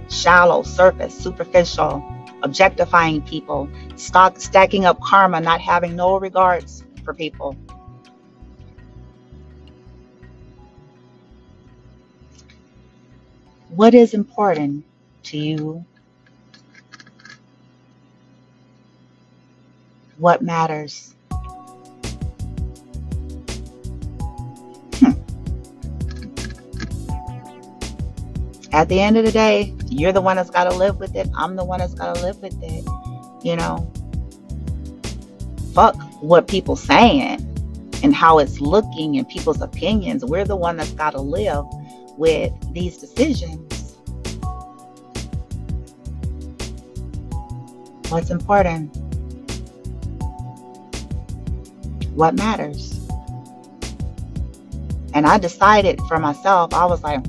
Shallow, surface, superficial, objectifying people, stacking up karma, not having no regards for people. What is important to you? What matters? At the end of the day, you're the one that's got to live with it. I'm the one that's got to live with it. Fuck what people saying and how it's looking and people's opinions. We're the one that's got to live with these decisions. What's important? What matters? And I decided for myself, I was like,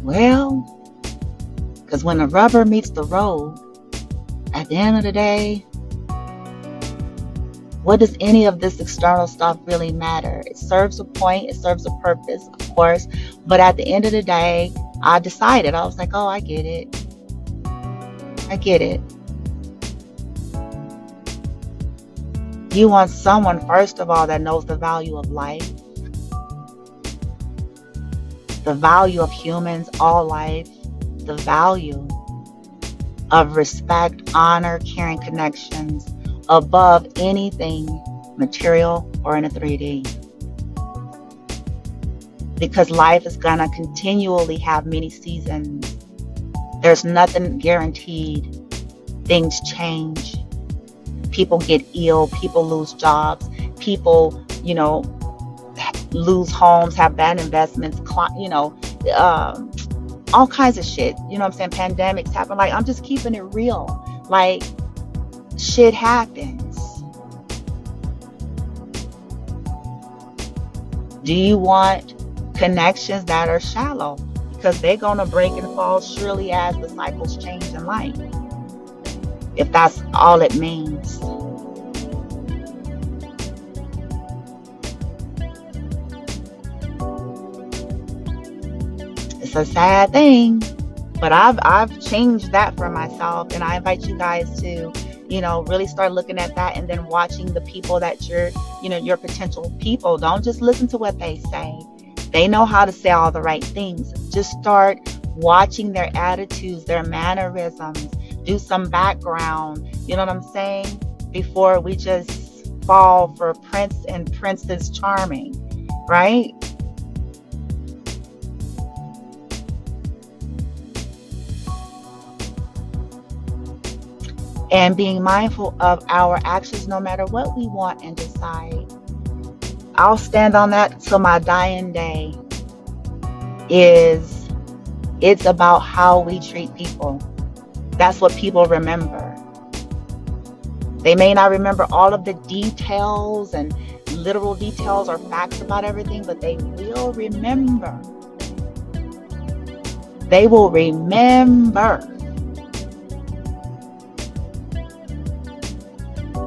well, because when the rubber meets the road, at the end of the day, what does any of this external stuff really matter? It serves a point, it serves a purpose, of course, but at the end of the day, I decided, I was like, oh, I get it. I get it. You want someone, first of all, that knows the value of life, the value of humans, all life, the value of respect, honor, caring connections above anything material or in a 3D. Because life is gonna continually have many seasons. There's nothing guaranteed. Things change. People get ill, people lose jobs, people, lose homes, have bad investments, all kinds of shit. You know what I'm saying? Pandemics happen. Like, I'm just keeping it real. Like, shit happens. Do you want connections that are shallow? Because they're going to break and fall surely as the cycles change in life. If that's all it means. It's a sad thing, but I've changed that for myself, and I invite you guys to, really start looking at that, and then watching the people that your potential people. Don't just listen to what they say. They know how to say all the right things. Just start watching their attitudes, their mannerisms. Do some background, you know what I'm saying? Before we just fall for Prince and Princess Charming, right? And being mindful of our actions no matter what we want and decide. I'll stand on that till my dying day. It's about how we treat people. That's what people remember. They may not remember all of the details and literal details or facts about everything, but they will remember. They will remember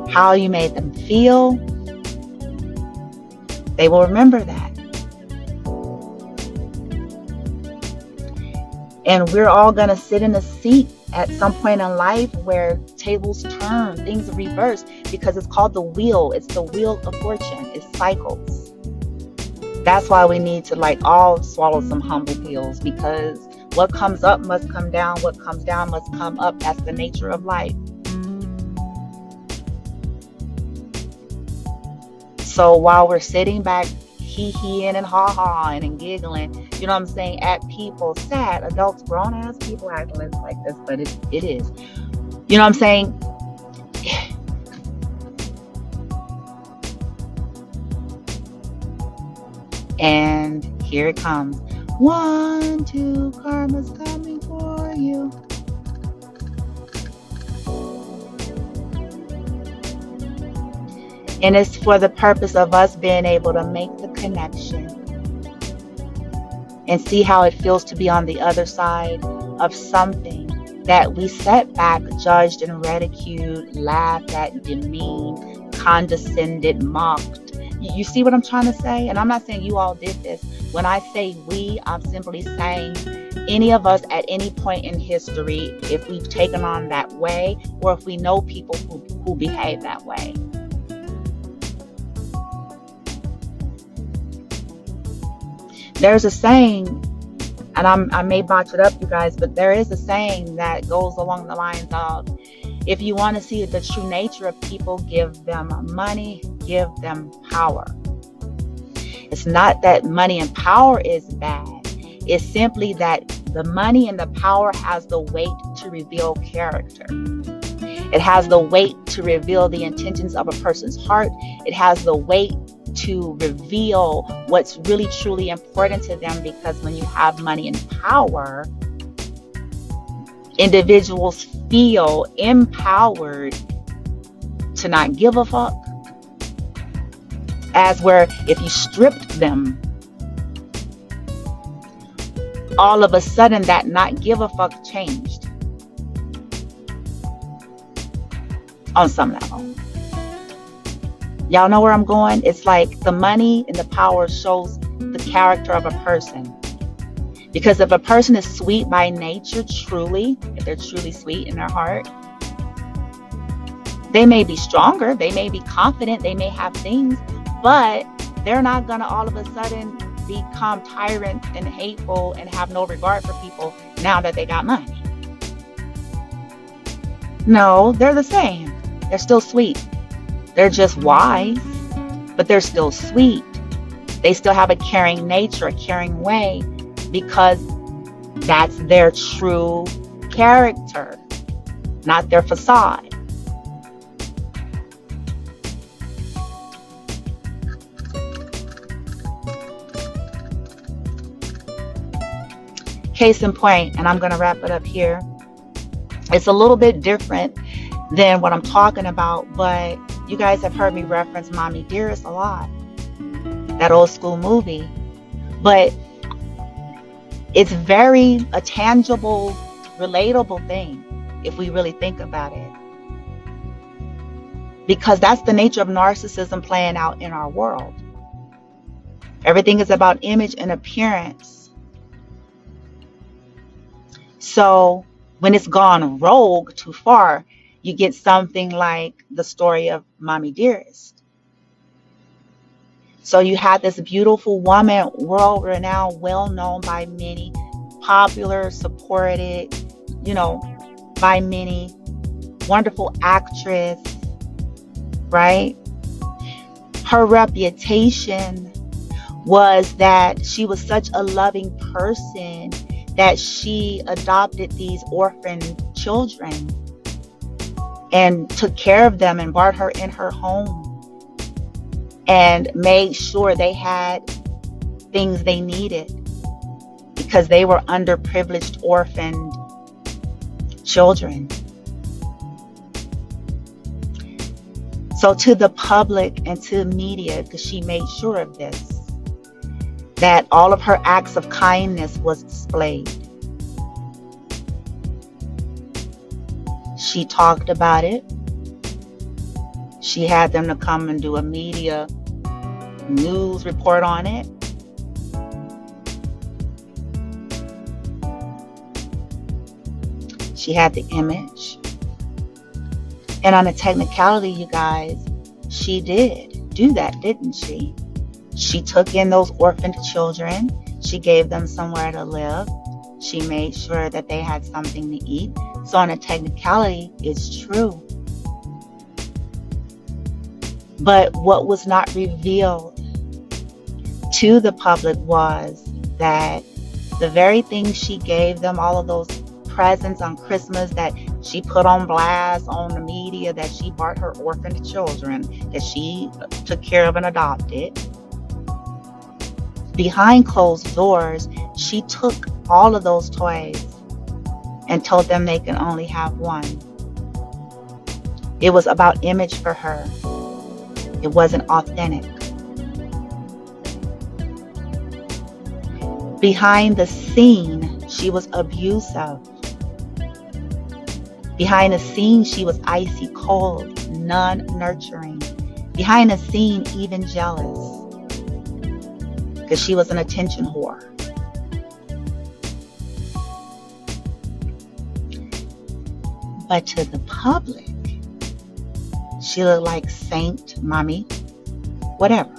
how you made them feel. They will remember that. And we're all going to sit in a seat at some point in life where tables turn, things reverse, because it's called the wheel. It's the wheel of fortune. It cycles. That's why we need to like all swallow some humble pills, because what comes up must come down. What comes down must come up. That's the nature of life. So while we're sitting back hee-heeing and ha-haing and giggling, you know what I'm saying, at people, sad adults, grown-ass people acting like this, but it is. You know what I'm saying? And here it comes. 1, 2, karma's coming for you. And it's for the purpose of us being able to make the connection and see how it feels to be on the other side of something that we set back, judged and ridiculed, laughed at, demeaned, condescended, mocked. You see what I'm trying to say? And I'm not saying you all did this. When I say we, I'm simply saying any of us at any point in history, if we've taken on that way, or if we know people who behave that way. There's a saying, and I may botch it up, you guys, but there is a saying that goes along the lines of, if you want to see the true nature of people, give them money, give them power. It's not that money and power is bad. It's simply that the money and the power has the weight to reveal character. It has the weight to reveal the intentions of a person's heart. It has the weight to reveal what's really truly important to them, because when you have money and power, individuals feel empowered to not give a fuck. As where if you stripped them, all of a sudden that not give a fuck changed on some level. Y'all know where I'm going? It's like the money and the power shows the character of a person. Because if a person is sweet by nature, truly, if they're truly sweet in their heart, they may be stronger, they may be confident, they may have things, but they're not going to all of a sudden become tyrant and hateful and have no regard for people now that they got money. No, they're the same. They're still sweet. They're just wise, but they're still sweet. They still have a caring nature, a caring way, because that's their true character, not their facade. Case in point, and I'm going to wrap it up here. It's a little bit different than what I'm talking about, but you guys have heard me reference Mommy Dearest a lot, that old school movie. But it's very a tangible, relatable thing if we really think about it. Because that's the nature of narcissism playing out in our world. Everything is about image and appearance. So when it's gone rogue too far, you get something like the story of Mommy Dearest. So you had this beautiful woman, world-renowned, well-known by many, popular, supported, by many, wonderful actress, right? Her reputation was that she was such a loving person that she adopted these orphan children and took care of them and brought her in her home and made sure they had things they needed because they were underprivileged, orphaned children. So to the public and to the media, because she made sure of this, that all of her acts of kindness was displayed. She talked about it. She had them to come and do a media news report on it. She had the image. And on a technicality, you guys, she did do that, didn't she? She took in those orphaned children. She gave them somewhere to live. She made sure that they had something to eat. So on a technicality, it's true. But what was not revealed to the public was that the very things she gave them, all of those presents on Christmas that she put on blast on the media, that she bought her orphaned children, that she took care of and adopted, behind closed doors, she took all of those toys and told them they can only have one. It was about image for her. It wasn't authentic. Behind the scene, she was abusive. Behind the scene, she was icy cold, non-nurturing. Behind the scene, even jealous. Because she was an attention whore. But to the public, she looked like Saint Mommy, whatever.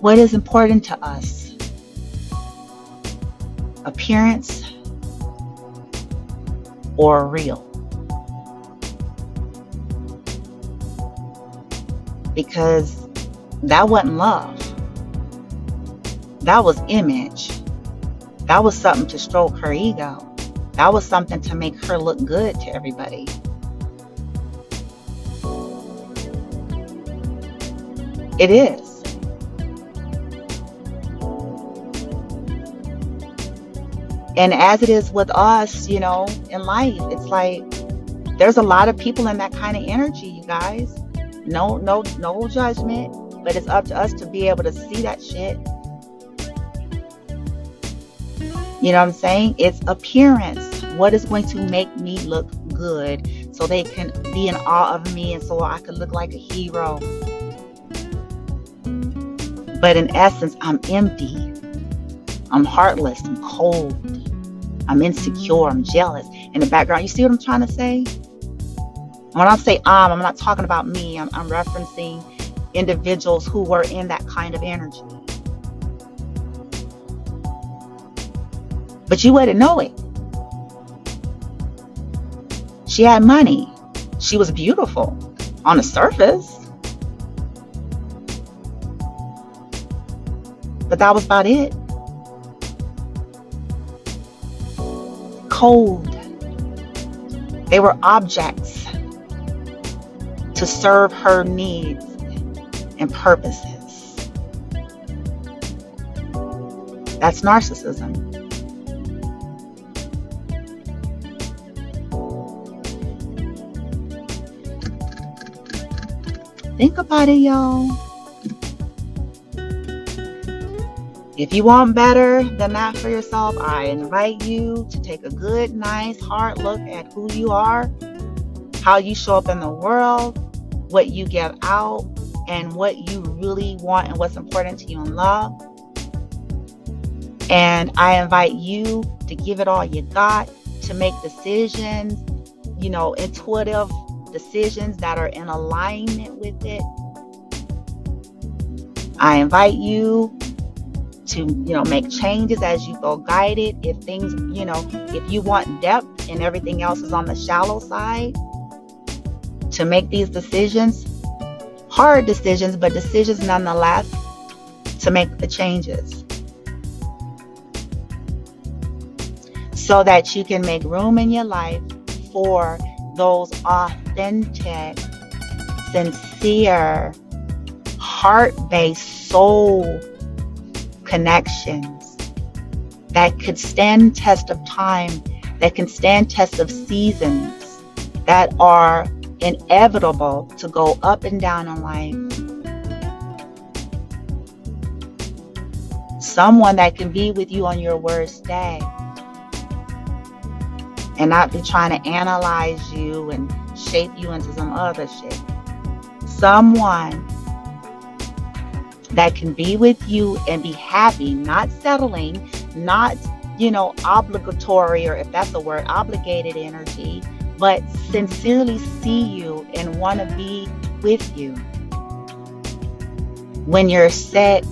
What is important to us? Appearance or real? Because that wasn't love. That was image. That was something to stroke her ego. That was something to make her look good to everybody. It is. And as it is with us, in life, it's like there's a lot of people in that kind of energy, you guys. No judgment, but it's up to us to be able to see that shit. You know what I'm saying? It's appearance. What is going to make me look good so they can be in awe of me and so I can look like a hero. But in essence, I'm empty. I'm heartless. I'm cold. I'm insecure. I'm jealous. In the background, you see what I'm trying to say? When I say I'm not talking about me. I'm referencing individuals who were in that kind of energy. But you wouldn't know it. She had money. She was beautiful on the surface. But that was about it. Cold. They were objects to serve her needs and purposes. That's narcissism. Think about it, y'all. If you want better than that for yourself, I invite you to take a good, nice, hard look at who you are, how you show up in the world, what you give out, and what you really want and what's important to you in love. And I invite you to give it all you got, to make decisions, intuitive decisions that are in alignment with it. I invite you to, make changes as you go guided. If things, if you want depth and everything else is on the shallow side, to make these decisions, hard decisions, but decisions nonetheless, to make the changes. So that you can make room in your life for those authentic, sincere, heart-based, soul connections that could stand test of time, that can stand test of seasons, that are inevitable to go up and down in life. Someone that can be with you on your worst day and not be trying to analyze you and shape you into some other shit. Someone that can be with you and be happy, not settling, not, obligatory, or if that's a word, obligated energy, but sincerely see you and want to be with you. When you're sick,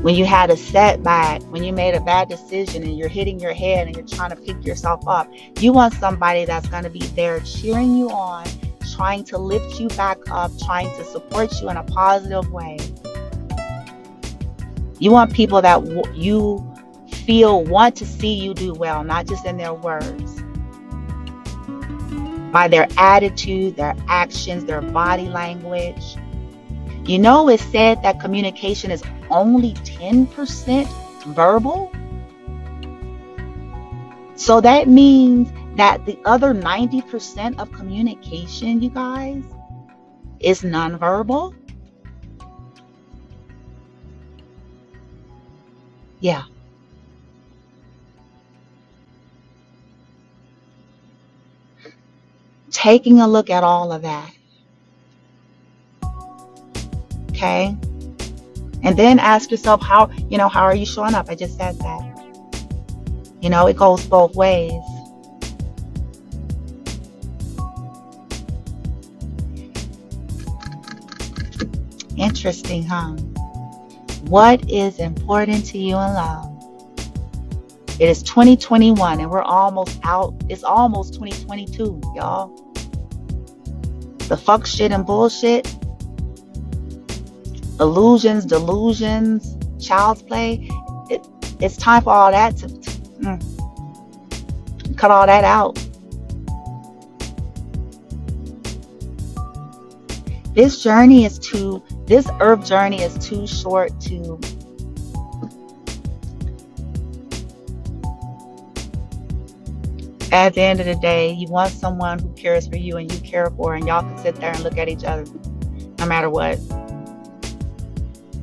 when you had a setback, when you made a bad decision and you're hitting your head and you're trying to pick yourself up, you want somebody that's going to be there cheering you on, trying to lift you back up, trying to support you in a positive way. You want people that you feel want to see you do well, not just in their words, by their attitude, their actions, their body language. It's said that communication is only 10% verbal. So that means that the other 90% of communication, you guys, is nonverbal. Yeah. Taking a look at all of that. Okay. And then ask yourself, how are you showing up? I just said that. It goes both ways. Interesting, huh? What is important to you in love? It is 2021 and we're almost out. It's almost 2022, y'all. The fuck shit and bullshit, illusions, delusions, child's play. It's time for all that to cut all that out. This earth journey is too short to at the end of the day, you want someone who cares for you and you care for, and y'all can sit there and look at each other no matter what,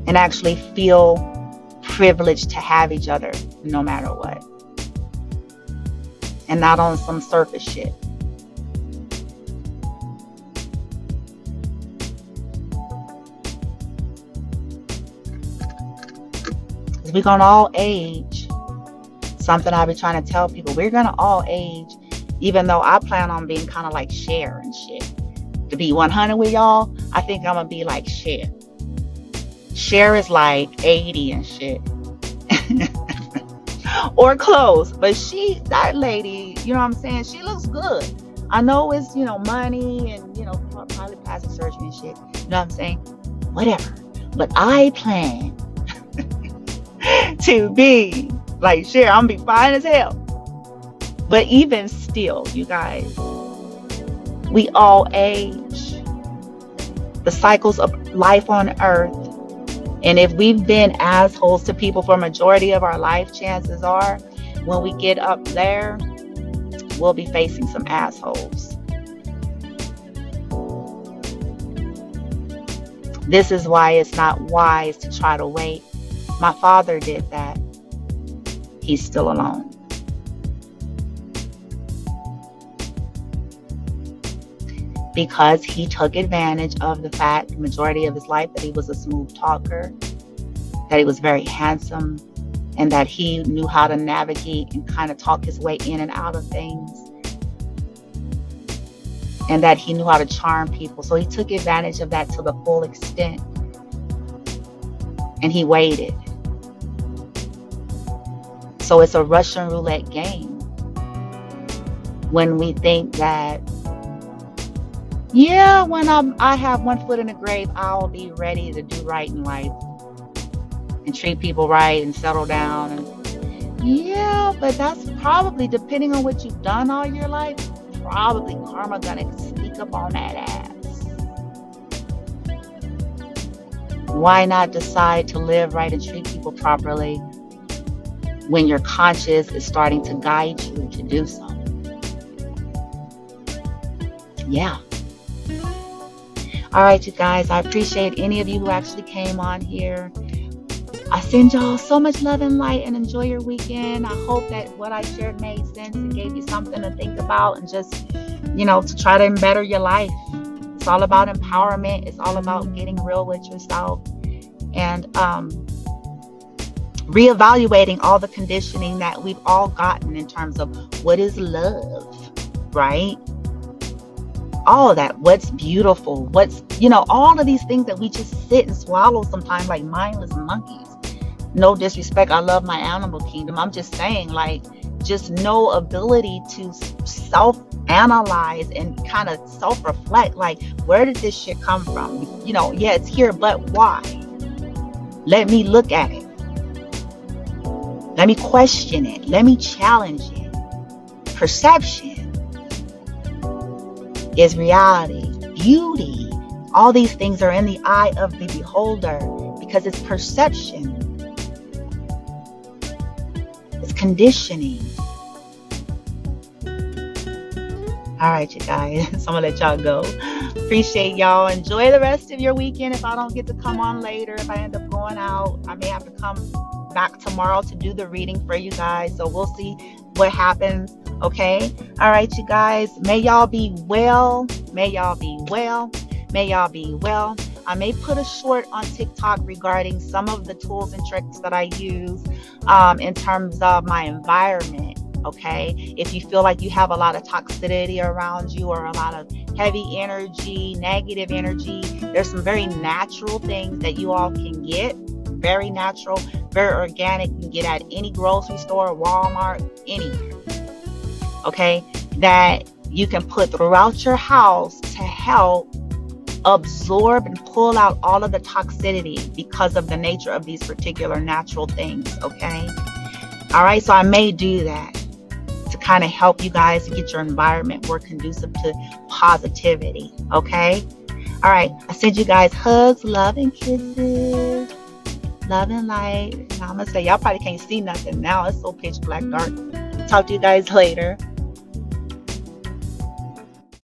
and actually feel privileged to have each other no matter what, and not on some surface shit. We're gonna all age. Something I be trying to tell people, we're gonna all age, even though I plan on being kind of like Cher and shit. To be 100 with y'all, I think I'm gonna be like Cher. Cher is like 80 and shit. Or close. But that lady, you know what I'm saying? She looks good. I know it's, money and, probably plastic surgery and shit. You know what I'm saying? Whatever. But I plan to be like Cher. I'm gonna be fine as hell. But even still, you guys, we all age. The cycles of life on earth. And if we've been assholes to people for a majority of our life, chances are when we get up there, we'll be facing some assholes. This is why it's not wise to try to wait. My father did that. He's still alone. Because he took advantage of the fact, the majority of his life, that he was a smooth talker, that he was very handsome, and that he knew how to navigate and kind of talk his way in and out of things, and that he knew how to charm people. So he took advantage of that to the full extent, and he waited. So it's a Russian roulette game when we think that, yeah, when I have one foot in the grave, I'll be ready to do right in life and treat people right and settle down. And yeah, but that's probably, depending on what you've done all your life, probably karma gonna sneak up on that ass. Why not decide to live right and treat people properly when your conscience is starting to guide you to do so? Yeah. All right, you guys, I appreciate any of you who actually came on here. I send y'all so much love and light, and enjoy your weekend. I hope that what I shared made sense and gave you something to think about, and just, to try to better your life. It's all about empowerment. It's all about getting real with yourself. And reevaluating all the conditioning that we've all gotten in terms of what is love, right? All of that, what's beautiful, what's, all of these things that we just sit and swallow sometimes like mindless monkeys. No disrespect, I love my animal kingdom. I'm just saying, like, just no ability to self-analyze and kind of self-reflect, like, where did this shit come from? Yeah, it's here, but why? Let me look at it. Let me question it. Let me challenge it. Perception is reality. Beauty, all these things are in the eye of the beholder because it's perception. It's conditioning. All right, you guys. So I'm going to let y'all go. Appreciate y'all. Enjoy the rest of your weekend. If I don't get to come on later, if I end up going out, I may have to come back tomorrow to do the reading for you guys. So we'll see what happens. Okay. All right, you guys. May y'all be well. May y'all be well. May y'all be well. I may put a short on TikTok regarding some of the tools and tricks that I use in terms of my environment. Okay. If you feel like you have a lot of toxicity around you or a lot of heavy energy, negative energy, there's some very natural things that you all can get. Very natural, very organic. You can get at any grocery store, Walmart, anywhere. Okay. That you can put throughout your house to help absorb and pull out all of the toxicity because of the nature of these particular natural things. Okay. All right. So I may do that to kind of help you guys get your environment more conducive to positivity. Okay. All right. I send you guys hugs, love, and kisses. Love and light. Namaste. Y'all probably can't see nothing now. It's so pitch black dark. Talk to you guys later.